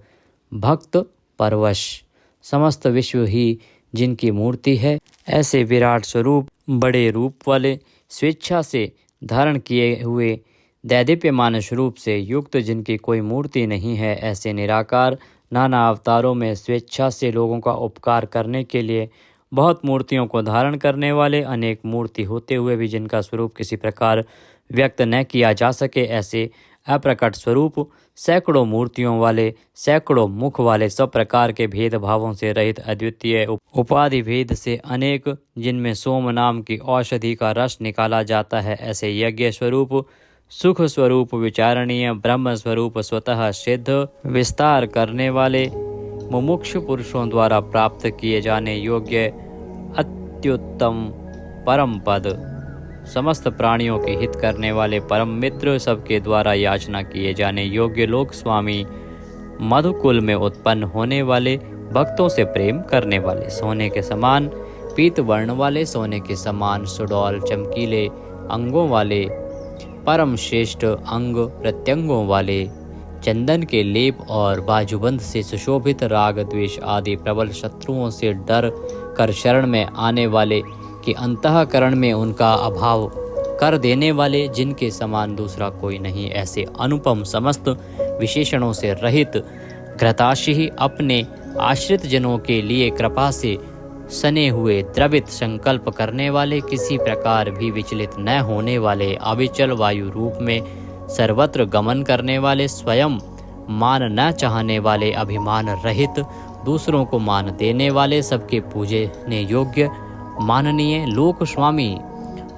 भक्त परवश, समस्त विश्व ही जिनकी मूर्ति है, ऐसे विराट स्वरूप बड़े रूप वाले, स्वेच्छा से धारण किए हुए दैदीप्यमान स्वरूप से युक्त, जिनकी कोई मूर्ति नहीं है, ऐसे निराकार, नाना अवतारों में स्वेच्छा से लोगों का उपकार करने के लिए बहुत मूर्तियों को धारण करने वाले, अनेक मूर्ति होते हुए भी जिनका स्वरूप किसी प्रकार व्यक्त न किया जा सके, ऐसे अप्रकट स्वरूप, सैकड़ों मूर्तियों वाले, सैकड़ों मुख वाले, सब प्रकार के भेदभावों से रहित, अद्वितीय उपाधि भेद से अनेक, जिनमें सोम नाम की औषधि का रस निकाला जाता है, ऐसे यज्ञ स्वरूप, सुख स्वरूप, विचारणीय ब्रह्म स्वरूप, स्वतः सिद्ध, विस्तार करने वाले, मुमुक्षु पुरुषों द्वारा प्राप्त किए जाने योग्य अत्युत्तम परम पद, समस्त प्राणियों के हित करने वाले परम मित्र, सबके द्वारा याचना किए जाने योग्य लोक स्वामी, मधुकुल में उत्पन्न होने वाले, भक्तों से प्रेम करने वाले, सोने के समान पीत वर्ण वाले, सोने के समान सुडौल चमकीले अंगों वाले, परम श्रेष्ठ अंग प्रत्यंगों वाले, चंदन के लेप और बाजूबंद से सुशोभित, राग द्वेष आदि प्रबल शत्रुओं से डर कर शरण में आने वाले, कि अंतःकरण में उनका अभाव कर देने वाले, जिनके समान दूसरा कोई नहीं, ऐसे अनुपम समस्त विशेषणों से रहित, घृताशी अपने आश्रित जनों के लिए कृपा से सने हुए, द्रवित संकल्प करने वाले, किसी प्रकार भी विचलित न होने वाले, अविचल वायु रूप में सर्वत्र गमन करने वाले, स्वयं मान न चाहने वाले, अभिमान रहित, दूसरों को मान देने वाले, सबके पूजने योग्य माननीय लोक स्वामी,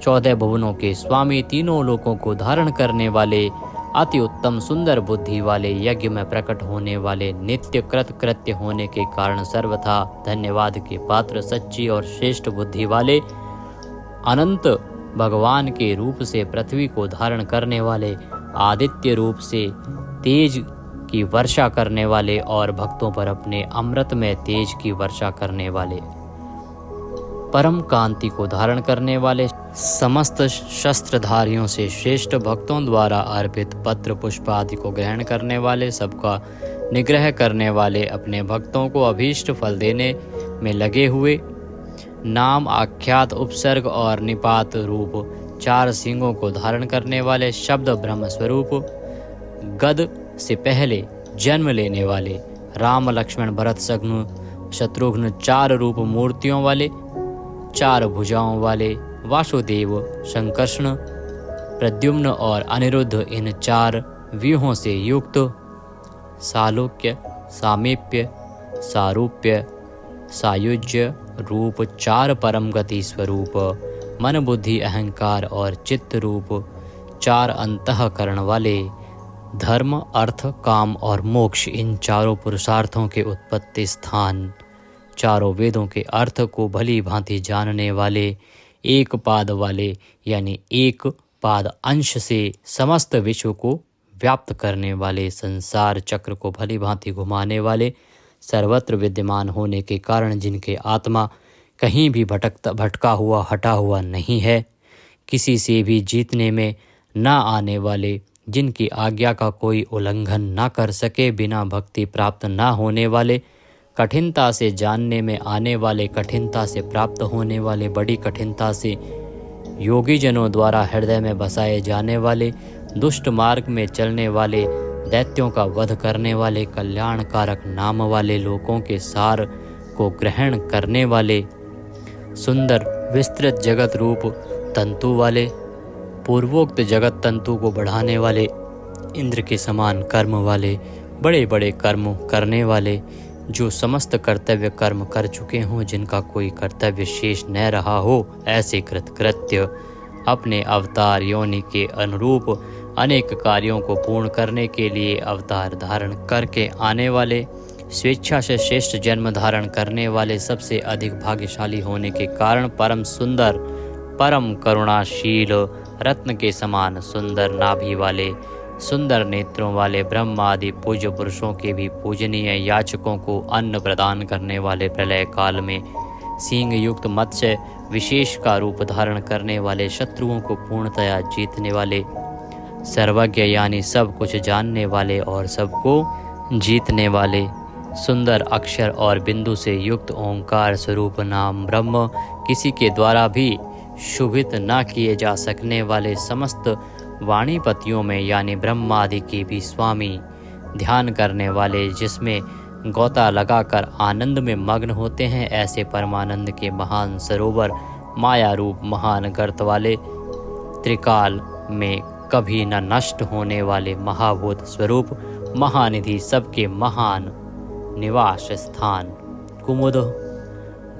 14 भुवनों के स्वामी, तीनों लोकों को धारण करने वाले, अति उत्तम सुंदर बुद्धि वाले, यज्ञ में प्रकट होने वाले, नित्य कृत कृत्य होने के कारण सर्वथा धन्यवाद के पात्र, सच्ची और श्रेष्ठ बुद्धि वाले, अनंत भगवान के रूप से पृथ्वी को धारण करने वाले, आदित्य रूप से तेज की वर्षा करने वाले और भक्तों पर अपने अमृत में तेज की वर्षा करने वाले, परम कांति को धारण करने वाले, समस्त शस्त्रधारियों से श्रेष्ठ, भक्तों द्वारा अर्पित पत्र पुष्प आदि को ग्रहण करने वाले, सबका निग्रह करने वाले, अपने भक्तों को अभीष्ट फल देने में लगे हुए, नाम, आख्यात, उपसर्ग और निपात रूप 4 सींगों को धारण करने वाले, शब्द ब्रह्म स्वरूप, गद से पहले जन्म लेने वाले, राम, लक्ष्मण, भरत, शत्रुघ्न 4 रूप मूर्तियों वाले, 4 भुजाओं वाले, वासुदेव, संकर्षण, प्रद्युम्न और अनिरुद्ध, इन 4 व्यूहों से युक्त, सालोक्य, सामीप्य, सारूप्य, सायुज्य रूप 4 परम गति स्वरूप, मन, बुद्धि, अहंकार और चित्त रूप 4 अंतःकरण वाले, धर्म, अर्थ, काम और मोक्ष, इन 4 पुरुषार्थों के उत्पत्ति स्थान, 4 वेदों के अर्थ को भली भांति जानने वाले, 1 पाद वाले यानी 1 पाद अंश से समस्त विश्व को व्याप्त करने वाले, संसार चक्र को भली भांति घुमाने वाले, सर्वत्र विद्यमान होने के कारण जिनके आत्मा कहीं भी भटका हुआ, हटा हुआ नहीं है, किसी से भी जीतने में न आने वाले, जिनकी आज्ञा का कोई उल्लंघन न कर सके, बिना भक्ति प्राप्त न होने वाले, कठिनता से जानने में आने वाले, कठिनता से प्राप्त होने वाले, बड़ी कठिनता से योगी जनों द्वारा हृदय में बसाए जाने वाले, दुष्ट मार्ग में चलने वाले, दैत्यों का वध करने वाले, कल्याणकारक नाम वाले, लोकों के सार को ग्रहण करने वाले, सुंदर विस्तृत जगत रूप तंतु वाले, पूर्वोक्त जगत तंतु को बढ़ाने वाले, इंद्र के समान कर्म वाले, बड़े बड़े कर्म करने वाले, जो समस्त कर्तव्य कर्म कर चुके हों, जिनका कोई कर्तव्य शेष न रहा हो, ऐसे कृतकृत्य, अपने अवतार योनि के अनुरूप अनेक कार्यों को पूर्ण करने के लिए अवतार धारण करके आने वाले, स्वेच्छा से श्रेष्ठ जन्म धारण करने वाले, सबसे अधिक भाग्यशाली होने के कारण परम सुंदर, परम करुणाशील, रत्न के समान सुंदर नाभि वाले, सुंदर नेत्रों वाले, ब्रह्म आदि पूज्य पुरुषों के भी पूजनीय, याचकों को अन्न प्रदान करने वाले, प्रलय काल में सींग युक्त मत्स्य विशेष का रूप धारण करने वाले, शत्रुओं को पूर्णतया जीतने वाले, सर्वज्ञ यानी सब कुछ जानने वाले और सबको जीतने वाले, सुंदर अक्षर और बिंदु से युक्त ओंकार स्वरूप नाम ब्रह्म, किसी के द्वारा भी शुभित न किए जा सकने वाले, समस्त वाणीपतियों में यानी ब्रह्मादि के भी स्वामी, ध्यान करने वाले, जिसमें गोता लगाकर आनंद में मग्न होते हैं, ऐसे परमानंद के महान सरोवर, माया रूप महान गर्त वाले, त्रिकाल में कभी न नष्ट होने वाले महाभूत स्वरूप, महानिधि, सबके महान निवास स्थान, कुमुद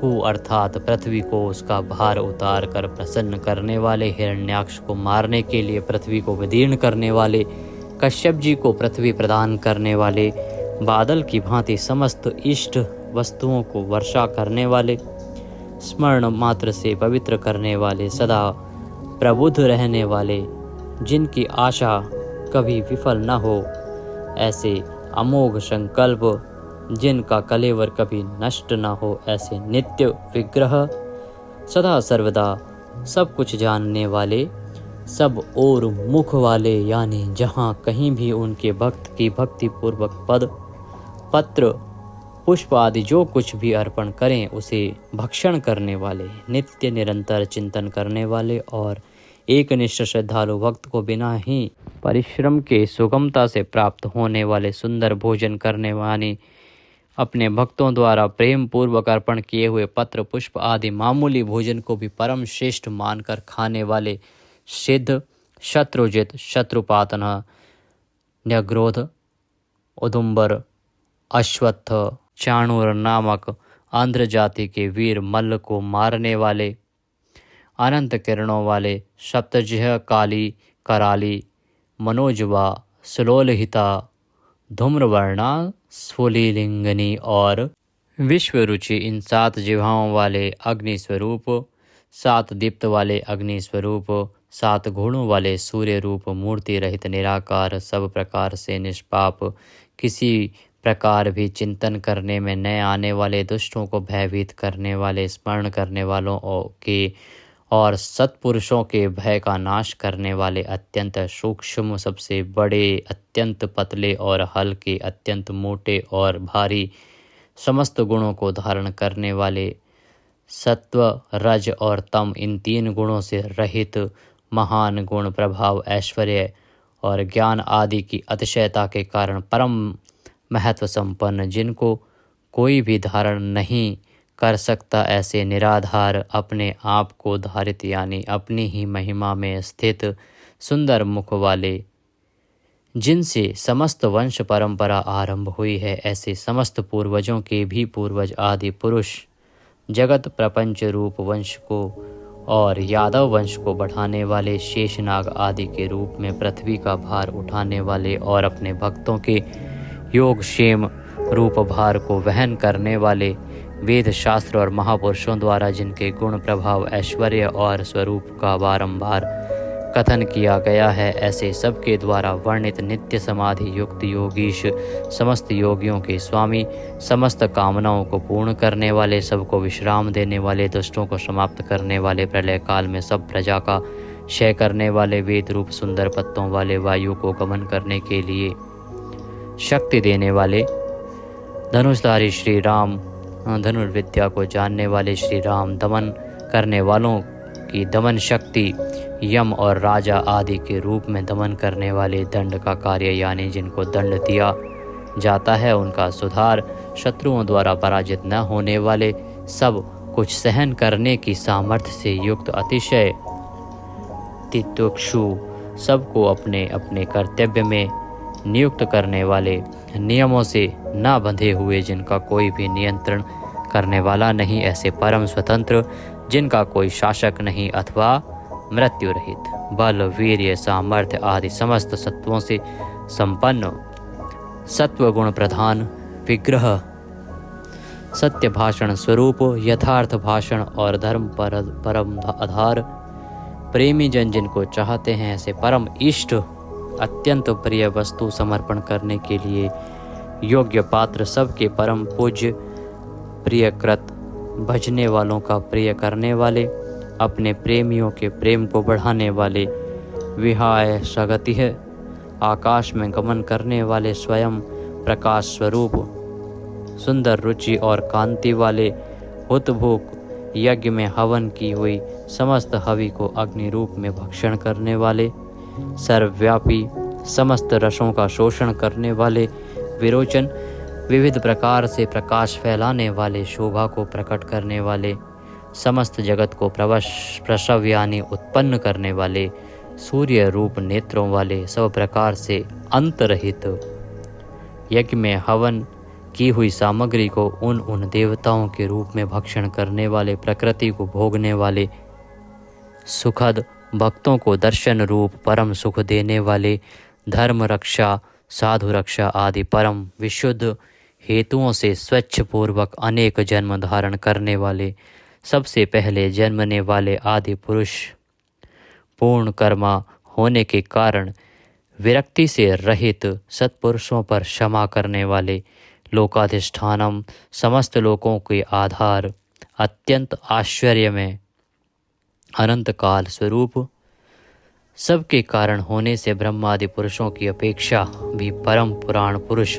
को अर्थात पृथ्वी को उसका भार उतार कर प्रसन्न करने वाले, हिरण्याक्ष को मारने के लिए पृथ्वी को विदीर्ण करने वाले, कश्यप जी को पृथ्वी प्रदान करने वाले, बादल की भांति समस्त इष्ट वस्तुओं को वर्षा करने वाले, स्मरण मात्र से पवित्र करने वाले, सदा प्रबुद्ध रहने वाले, जिनकी आशा कभी विफल न हो, ऐसे अमोघ संकल्प, जिनका कलेवर कभी नष्ट न हो, ऐसे नित्य विग्रह, सदा सर्वदा सब कुछ जानने वाले, सब और मुख वाले, यानी जहाँ कहीं भी उनके भक्त की भक्ति पूर्वक पद, पत्र, पुष्प आदि जो कुछ भी अर्पण करें उसे भक्षण करने वाले, नित्य निरंतर चिंतन करने वाले और एकनिष्ठ श्रद्धालु भक्त को बिना ही परिश्रम के सुगमता से प्राप्त होने वाले, सुंदर भोजन करने वाले, अपने भक्तों द्वारा प्रेम पूर्वक अर्पण किए हुए पत्र, पुष्प आदि मामूली भोजन को भी परम श्रेष्ठ मानकर खाने वाले, सिद्ध, शत्रुजित, शत्रुपातन, न्यग्रोध, उदुम्बर, अश्वत्थ, चाणूर नामक आंध्र जाति के वीर मल्ल को मारने वाले, अनंत किरणों वाले, सप्तजिह्व, काली, कराली, मनोजवा, सुलोलहिता, धूम्रवर्णा, स्फुलिंगनी और विश्वरुचि, इन 7 जिह्वाओं वाले अग्नि स्वरूप, 7 दीप्त वाले अग्नि स्वरूप, 7 घोड़ों वाले सूर्य रूप, मूर्ति रहित निराकार, सब प्रकार से निष्पाप, किसी प्रकार भी चिंतन करने में न आने वाले, दुष्टों को भयभीत करने वाले, स्मरण करने वालों के और सत्पुरुषों के भय का नाश करने वाले, अत्यंत सूक्ष्म, सबसे बड़े, अत्यंत पतले और हल्के, अत्यंत मोटे और भारी, समस्त गुणों को धारण करने वाले, सत्व, रज और तम, इन 3 गुणों से रहित, महान गुण, प्रभाव, ऐश्वर्य और ज्ञान आदि की अतिशयता के कारण परम महत्व संपन्न, जिनको कोई भी धारण नहीं कर सकता, ऐसे निराधार, अपने आप को धारित यानी अपनी ही महिमा में स्थित, सुंदर मुख वाले, जिनसे समस्त वंश परंपरा आरंभ हुई है, ऐसे समस्त पूर्वजों के भी पूर्वज आदि पुरुष, जगत प्रपंच रूप वंश को और यादव वंश को बढ़ाने वाले, शेषनाग आदि के रूप में पृथ्वी का भार उठाने वाले और अपने भक्तों के योग क्षेम रूप भार को वहन करने वाले, वेद शास्त्र और महापुरुषों द्वारा जिनके गुण, प्रभाव, ऐश्वर्य और स्वरूप का बारंबार कथन किया गया है, ऐसे सबके द्वारा वर्णित नित्य समाधि युक्त योगीश, समस्त योगियों के स्वामी, समस्त कामनाओं को पूर्ण करने वाले, सबको विश्राम देने वाले, दुष्टों को समाप्त करने वाले, प्रलय काल में सब प्रजा का क्षय करने वाले, वेद रूप सुंदर पत्तों वाले, वायु को गमन करने के लिए शक्ति देने वाले, धनुषधारी श्री राम, धनुर्विद्या को जानने वाले श्री राम, दमन करने वालों की दमन शक्ति, यम और राजा आदि के रूप में दमन करने वाले, दंड का कार्य यानी जिनको दंड दिया जाता है उनका सुधार, शत्रुओं द्वारा पराजित न होने वाले, सब कुछ सहन करने की सामर्थ्य से युक्त, अतिशय तितिक्षु, सबको अपने अपने कर्तव्य में नियुक्त करने वाले, नियमों से न बंधे हुए, जिनका कोई भी नियंत्रण करने वाला नहीं, ऐसे परम स्वतंत्र, जिनका कोई शासक नहीं, अथवा मृत्यु रहित, बल, वीर्य, सामर्थ्य आदि समस्त सत्वों से संपन्न, सत्व गुण प्रधान, विग्रह, सत्य भाषण स्वरूप, यथार्थ भाषण और धर्म परम आधार, प्रेमी जन जिनको चाहते हैं, ऐसे परम इष्ट, अत्यंत प्रिय वस्तु समर्पण करने के लिए योग्य पात्र, सबके परम पूज्य, प्रियकृत, भजने वालों का प्रिय करने वाले, अपने प्रेमियों के प्रेम को बढ़ाने वाले, विहाय सगति है, आकाश में गमन करने वाले, स्वयं प्रकाश स्वरूप, सुंदर रुचि और कांति वाले, हुतभुक, यज्ञ में हवन की हुई समस्त हवि को अग्नि रूप में भक्षण करने वाले, सर्वव्यापी, समस्त रसों का शोषण करने वाले, विरोचन, विविध प्रकार से प्रकाश फैलाने वाले, शोभा को प्रकट करने वाले, समस्त जगत को प्रसव यानी उत्पन्न करने वाले, सूर्य रूप नेत्रों वाले, सब प्रकार से अंतरहित, यज्ञ में हवन की हुई सामग्री को उन देवताओं के रूप में भक्षण करने वाले, प्रकृति को भोगने वाले, सुखद, भक्तों को दर्शन रूप परम सुख देने वाले, धर्म रक्षा, साधु रक्षा आदि परम विशुद्ध हेतुओं से स्वच्छ पूर्वक अनेक जन्म धारण करने वाले, सबसे पहले जन्मने वाले आदि पुरुष, पूर्ण कर्मा होने के कारण विरक्ति से रहित, सत्पुरुषों पर क्षमा करने वाले, लोकाधिष्ठानम, समस्त लोकों के आधार, अत्यंत आश्चर्य में अनंत काल स्वरूप, सबके कारण होने से ब्रह्मादि पुरुषों की अपेक्षा भी परम पुराण पुरुष,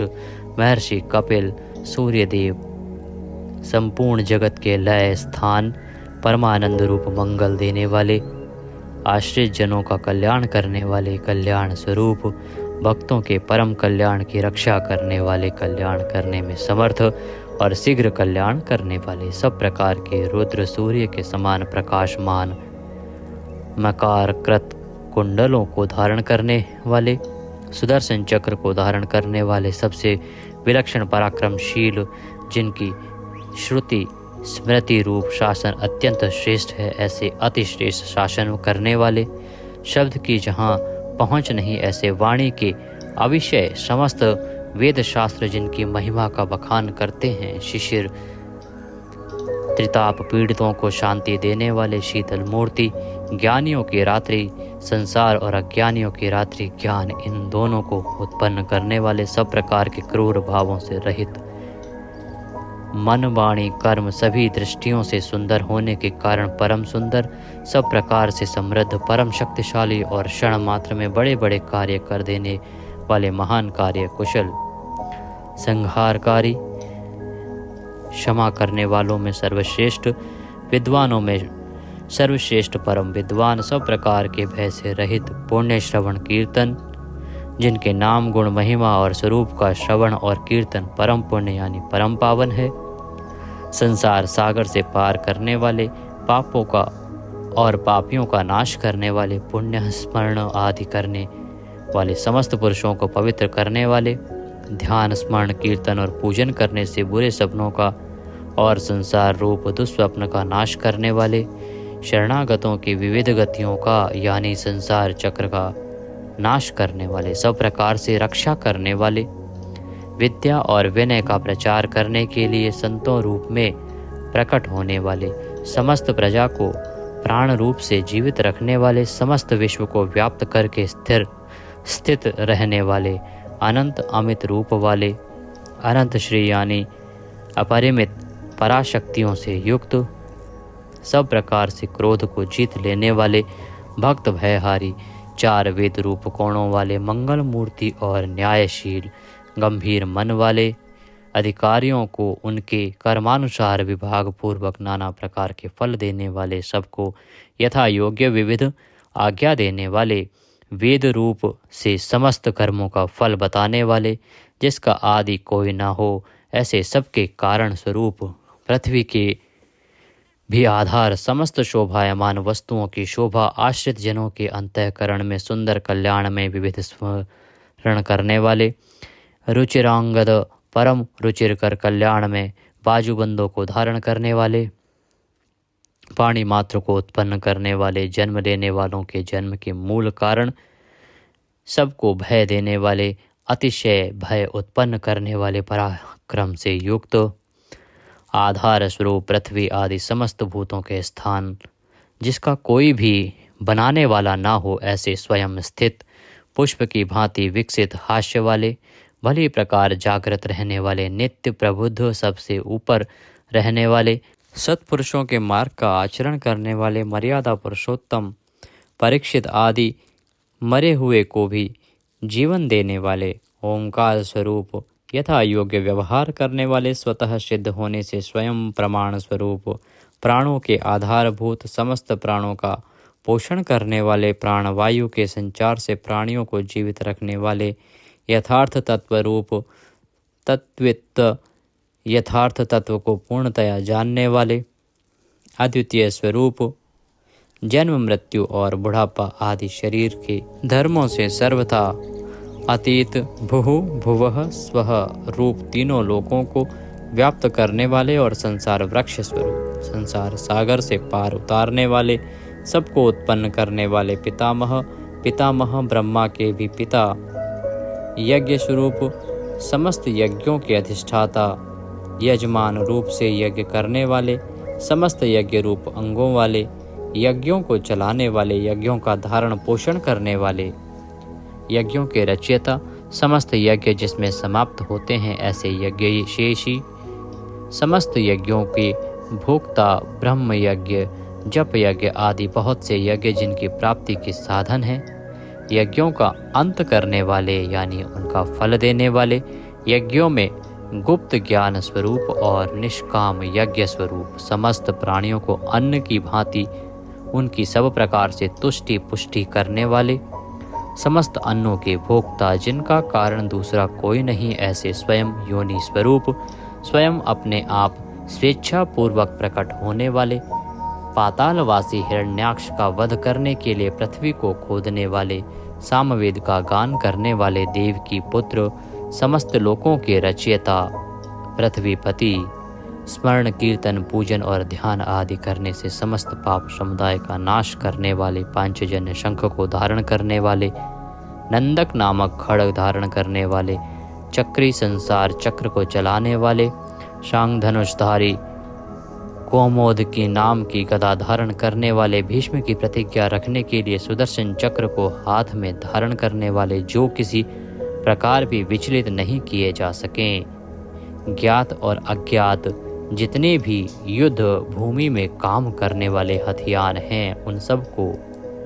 महर्षि कपिल, सूर्यदेव, संपूर्ण जगत के लय स्थान, परमानंद रूप मंगल देने वाले, आश्रित जनों का कल्याण करने वाले, कल्याण स्वरूप, भक्तों के परम कल्याण की रक्षा करने वाले, कल्याण करने में समर्थ और शीघ्र कल्याण करने वाले, सब प्रकार के रुद्र सूर्य के समान प्रकाशमान, मकार कृत कुंडलों को धारण करने वाले, सुदर्शन चक्र को धारण करने वाले, सबसे विलक्षण पराक्रमशील, जिनकी श्रुति स्मृति रूप शासन अत्यंत श्रेष्ठ है, ऐसे अति श्रेष्ठ शासन करने वाले, शब्द की जहाँ पहुँच नहीं, ऐसे वाणी के अविषय समस्त वेद शास्त्र जिनकी महिमा का बखान करते हैं, शिशिर त्रिताप पीड़ितों को शांति देने वाले, शीतल मूर्ति, ज्ञानियों की रात्रि संसार और अज्ञानियों की रात्रि ज्ञान, इन दोनों को उत्पन्न करने वाले, सब प्रकार के क्रूर भावों से रहित, मन वाणी कर्म सभी दृष्टियों से सुंदर होने के कारण परम सुंदर, सब प्रकार से समृद्ध, परम शक्तिशाली और क्षण मात्र में बड़े बड़े कार्य कर देने वाले महान कार्य कुशल, संहारकारी, क्षमा करने वालों में सर्वश्रेष्ठ, विद्वानों में सर्वश्रेष्ठ परम विद्वान, सब प्रकार के भय से रहित, पुण्य श्रवण कीर्तन, जिनके नाम गुण महिमा और स्वरूप का श्रवण और कीर्तन परम पुण्य यानी परम पावन है, संसार सागर से पार करने वाले, पापों का और पापियों का नाश करने वाले, पुण्य स्मरण आदि करने वाले, समस्त पुरुषों को पवित्र करने वाले, ध्यान स्मरण कीर्तन और पूजन करने से बुरे सपनों का और संसार रूप दुस्वप्न का नाश करने वाले, शरणागतों की विविध गतियों का यानी संसार चक्र का नाश करने वाले, सब प्रकार से रक्षा करने वाले, विद्या और विनय का प्रचार करने के लिए संतों रूप में प्रकट होने वाले, समस्त प्रजा को प्राण रूप से जीवित रखने वाले, समस्त विश्व को व्याप्त करके स्थित रहने वाले, अनंत अमित रूप वाले, अनंत श्री यानी अपरिमित पराशक्तियों से युक्त, सब प्रकार से क्रोध को जीत लेने वाले, भक्त भयहारी, चार वेद रूप कोणों वाले, मंगल मूर्ति और न्यायशील, गंभीर मन वाले, अधिकारियों को उनके कर्मानुसार विभाग पूर्वक नाना प्रकार के फल देने वाले, सबको यथा योग्य विविध आज्ञा देने वाले, वेद रूप से समस्त कर्मों का फल बताने वाले, जिसका आदि कोई ना हो, ऐसे सबके कारण स्वरूप, पृथ्वी के भी आधार, समस्त शोभायमान वस्तुओं की शोभा, आश्रित जनों के अंतःकरण में सुंदर, कल्याण में विविध स्मरण करने वाले, रुचिरांगद परम रुचिरकर कल्याण में बाजूबंदों को धारण करने वाले, पाणी मात्र को उत्पन्न करने वाले, जन्म देने वालों के जन्म के मूल कारण, सबको भय देने वाले, अतिशय भय उत्पन्न करने वाले, पराक्रम से युक्त, आधार स्वरूप पृथ्वी आदि समस्त भूतों के स्थान, जिसका कोई भी बनाने वाला ना हो, ऐसे स्वयं स्थित, पुष्प की भांति विकसित, हास्य वाले, भली प्रकार जागृत रहने वाले, नित्य प्रबुद्ध, सबसे ऊपर रहने वाले, सत्पुरुषों के मार्ग का आचरण करने वाले, मर्यादा पुरुषोत्तम, परीक्षित आदि मरे हुए को भी जीवन देने वाले, ओंकार स्वरूप, यथा योग्य व्यवहार करने वाले, स्वतः सिद्ध होने से स्वयं प्रमाण स्वरूप, प्राणों के आधारभूत, समस्त प्राणों का पोषण करने वाले, प्राणवायु के संचार से प्राणियों को जीवित रखने वाले, यथार्थ तत्व रूप, तत्वित, यथार्थ तत्व को पूर्णतया जानने वाले, अद्वितीय स्वरूप, जन्म मृत्यु और बुढ़ापा आदि शरीर के धर्मों से सर्वथा अतीत, भुः भुवः स्वः रूप, तीनों लोकों को व्याप्त करने वाले और संसार वृक्ष स्वरूप, संसार सागर से पार उतारने वाले, सबको उत्पन्न करने वाले, पितामह, पितामह ब्रह्मा के भी पिता, यज्ञ स्वरूप, समस्त यज्ञों के अधिष्ठाता, यजमान रूप से यज्ञ करने वाले, समस्त यज्ञ रूप अंगों वाले, यज्ञों को चलाने वाले, यज्ञों का धारण पोषण करने वाले, यज्ञों के रचयिता, समस्त यज्ञ जिसमें समाप्त होते हैं ऐसे यज्ञ शेषी, समस्त यज्ञों के भोक्ता, ब्रह्म यज्ञ, जप यज्ञ आदि बहुत से यज्ञ जिनकी प्राप्ति के साधन हैं, यज्ञों का अंत करने वाले यानी उनका फल देने वाले, यज्ञों में गुप्त ज्ञान स्वरूप और निष्काम यज्ञ स्वरूप, समस्त प्राणियों को अन्न की भांति उनकी सब प्रकार से तुष्टि पुष्टि करने वाले, समस्त अन्नों के भोक्ता, जिनका कारण दूसरा कोई नहीं, ऐसे स्वयं योनि स्वरूप, स्वयं अपने आप स्वेच्छा पूर्वक प्रकट होने वाले, पातालवासी हिरण्याक्ष का वध करने के लिए पृथ्वी को खोदने वाले, सामवेद का गान करने वाले, देव की पुत्र, समस्त लोकों के रचयिता, पृथ्वीपति, स्मरण कीर्तन पूजन और ध्यान आदि करने से समस्त पाप समुदाय का नाश करने वाले, पांचजन्य शंख को धारण करने वाले, नंदक नामक खड्ग धारण करने वाले, चक्री संसार चक्र को चलाने वाले, शांग धनुषधारी, कोमोद की नाम की गदा धारण करने वाले, भीष्म की प्रतिज्ञा रखने के लिए सुदर्शन चक्र को हाथ में धारण करने वाले, जो किसी प्रकार भी विचलित नहीं किए जा सकें, ज्ञात और अज्ञात जितने भी युद्ध भूमि में काम करने वाले हथियार हैं, उन सब को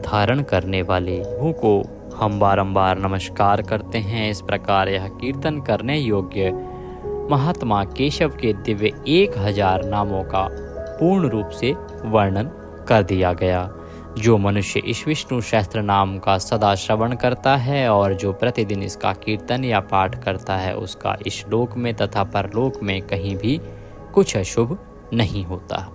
धारण करने वाले प्रभु को हम बारंबार नमस्कार करते हैं। इस प्रकार यह कीर्तन करने योग्य महात्मा केशव के दिव्य 1000 नामों का पूर्ण रूप से वर्णन कर दिया गया। जो मनुष्य इस विष्णु सहस्त्र नाम का सदा श्रवण करता है और जो प्रतिदिन इसका कीर्तन या पाठ करता है, उसका इस लोक में तथा परलोक में कहीं भी कुछ अशुभ नहीं होता।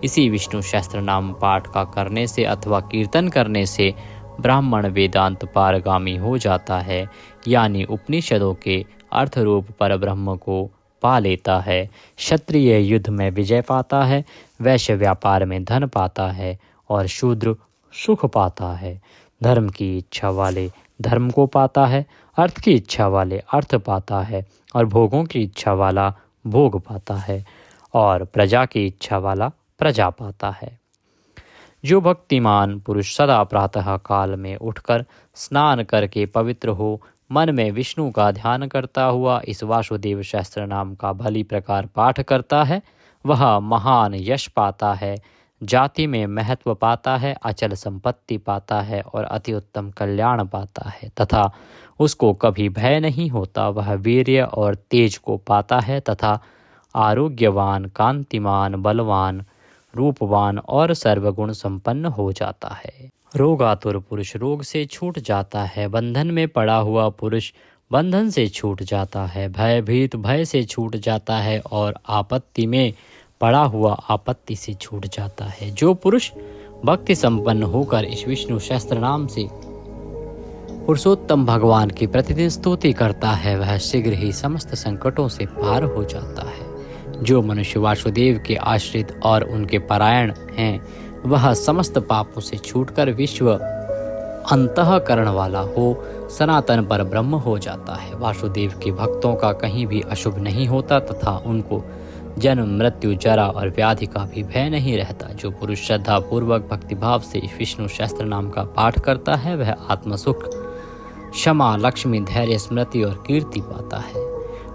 इसी विष्णु सहस्त्र नाम पाठ का करने से अथवा कीर्तन करने से ब्राह्मण वेदांत पारगामी हो जाता है, यानी उपनिषदों के अर्थ रूप पर ब्रह्म को पा लेता है। क्षत्रिय युद्ध में विजय पाता है, वैश्य व्यापार में धन पाता है और शूद्र सुख पाता है। धर्म की इच्छा वाले धर्म को पाता है, अर्थ की इच्छा वाले अर्थ पाता है और भोगों की इच्छा वाला भोग पाता है और प्रजा की इच्छा वाला प्रजा पाता है। जो भक्तिमान पुरुष सदा प्रातः काल में उठकर स्नान करके पवित्र हो मन में विष्णु का ध्यान करता हुआ इस वासुदेव सहस्त्र नाम का भली प्रकार पाठ करता है, वह महान यश पाता है, जाति में महत्व पाता है, अचल संपत्ति पाता है और अति उत्तम कल्याण पाता है तथा उसको कभी भय नहीं होता। वह वीर्य और तेज को पाता है तथा आरोग्यवान, कांतिमान, बलवान, रूपवान और सर्वगुण संपन्न हो जाता है। रोगातुर पुरुष रोग से छूट जाता है, बंधन में पड़ा हुआ पुरुष बंधन से छूट जाता है, भयभीत भय से छूट जाता है और आपत्ति में पड़ा हुआ आपत्ति से छूट जाता है। जो पुरुष भक्ति संपन्न होकर इस विष्णु सहस्त्र नाम से पुरुषोत्तम भगवान की प्रतिदिन स्तुति करता है, वह शीघ्र ही समस्त संकटों से पार हो जाता है। जो मनुष्य वासुदेव के आश्रित और उनके परायण हैं, वह समस्त पापों से छूटकर विश्व अंतःकरण वाला हो सनातन पर ब्रह्म हो जाता है। वासुदेव के भक्तों का कहीं भी अशुभ नहीं होता तथा उनको जन्म, मृत्यु, जरा और व्याधि का भी भय नहीं रहता। जो पुरुष श्रद्धा पूर्वक भक्तिभाव से विष्णु सहस्त्र नाम का पाठ करता है, वह आत्मसुख, क्षमा, लक्ष्मी, धैर्य, स्मृति और कीर्ति पाता है।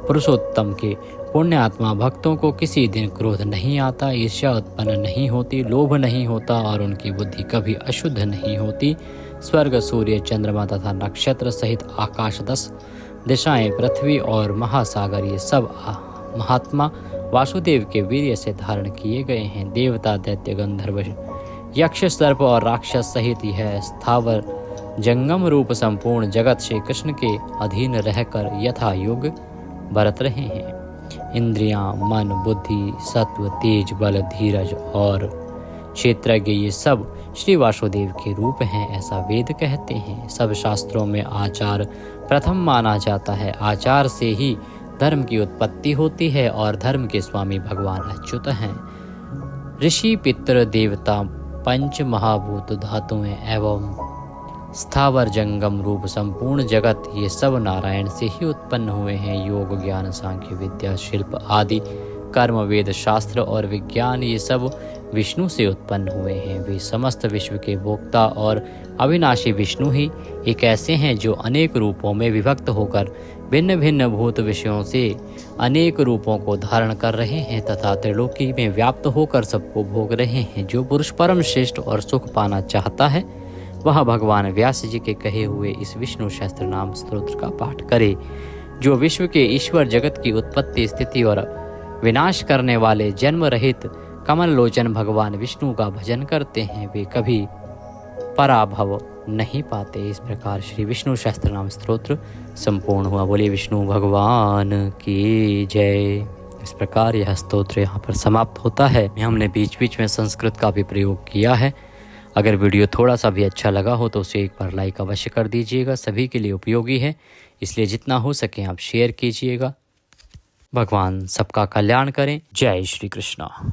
पुरुषोत्तम के पुण्य आत्मा भक्तों को किसी दिन क्रोध नहीं आता, ईर्ष्या उत्पन्न नहीं होती, लोभ नहीं होता और उनकी बुद्धि कभी अशुद्ध नहीं होती। स्वर्ग, सूर्य, चंद्रमा तथा नक्षत्र सहित आकाश, 10 दिशाएं, पृथ्वी और महासागर, ये सब महात्मा वासुदेव के वीर्य से धारण किए गए हैं। देवता, दैत्य, गंधर्व, यक्ष, सर्प और राक्षस सहित यह स्थावर जंगम रूप संपूर्ण जगत श्री कृष्ण के अधीन रहकर यथा योग बरत रहे हैं। इंद्रियां, मन, बुद्धि, सत्व, तेज, बल, धीरज और क्षेत्रज्ञ, ये सब श्री वासुदेव के रूप हैं, ऐसा वेद कहते हैं। सब शास्त्रों में आचार प्रथम माना जाता है। आचार से ही धर्म की उत्पत्ति होती है और धर्म के स्वामी भगवान अच्युत हैं। ऋषि, पितृ, देवता, पंच महाभूत, धातुएं एवं स्थावर जंगम रूप संपूर्ण जगत, ये सब नारायण से ही उत्पन्न हुए हैं। योग, ज्ञान, सांख्य, विद्या, शिल्प आदि कर्म, वेद, शास्त्र और विज्ञान, ये सब विष्णु से उत्पन्न हुए हैं। वे समस्त विश्व के भोक्ता और अविनाशी विष्णु ही एक ऐसे हैं जो अनेक रूपों में विभक्त होकर भिन्न भिन्न भूत विषयों से अनेक रूपों को धारण कर रहे हैं तथा त्रिलोकी में व्याप्त होकर सबको भोग रहे हैं। जो पुरुष परम श्रेष्ठ और सुख पाना चाहता है, वह भगवान व्यास जी के कहे हुए इस विष्णु सहस्त्र नाम स्तोत्र का पाठ करे। जो विश्व के ईश्वर, जगत की उत्पत्ति, स्थिति और विनाश करने वाले जन्म रहित कमल लोचन भगवान विष्णु का भजन करते हैं, वे कभी पराभव नहीं पाते। इस प्रकार श्री विष्णु सहस्त्र नाम स्तोत्र संपूर्ण हुआ। बोले विष्णु भगवान की जय। इस प्रकार यह स्तोत्र यहाँ पर समाप्त होता है। हमने बीच बीच में संस्कृत का भी प्रयोग किया है। अगर वीडियो थोड़ा सा भी अच्छा लगा हो तो उसे एक बार लाइक अवश्य कर दीजिएगा। सभी के लिए उपयोगी है, इसलिए जितना हो सके आप शेयर कीजिएगा। भगवान सबका कल्याण करें। जय श्री कृष्ण।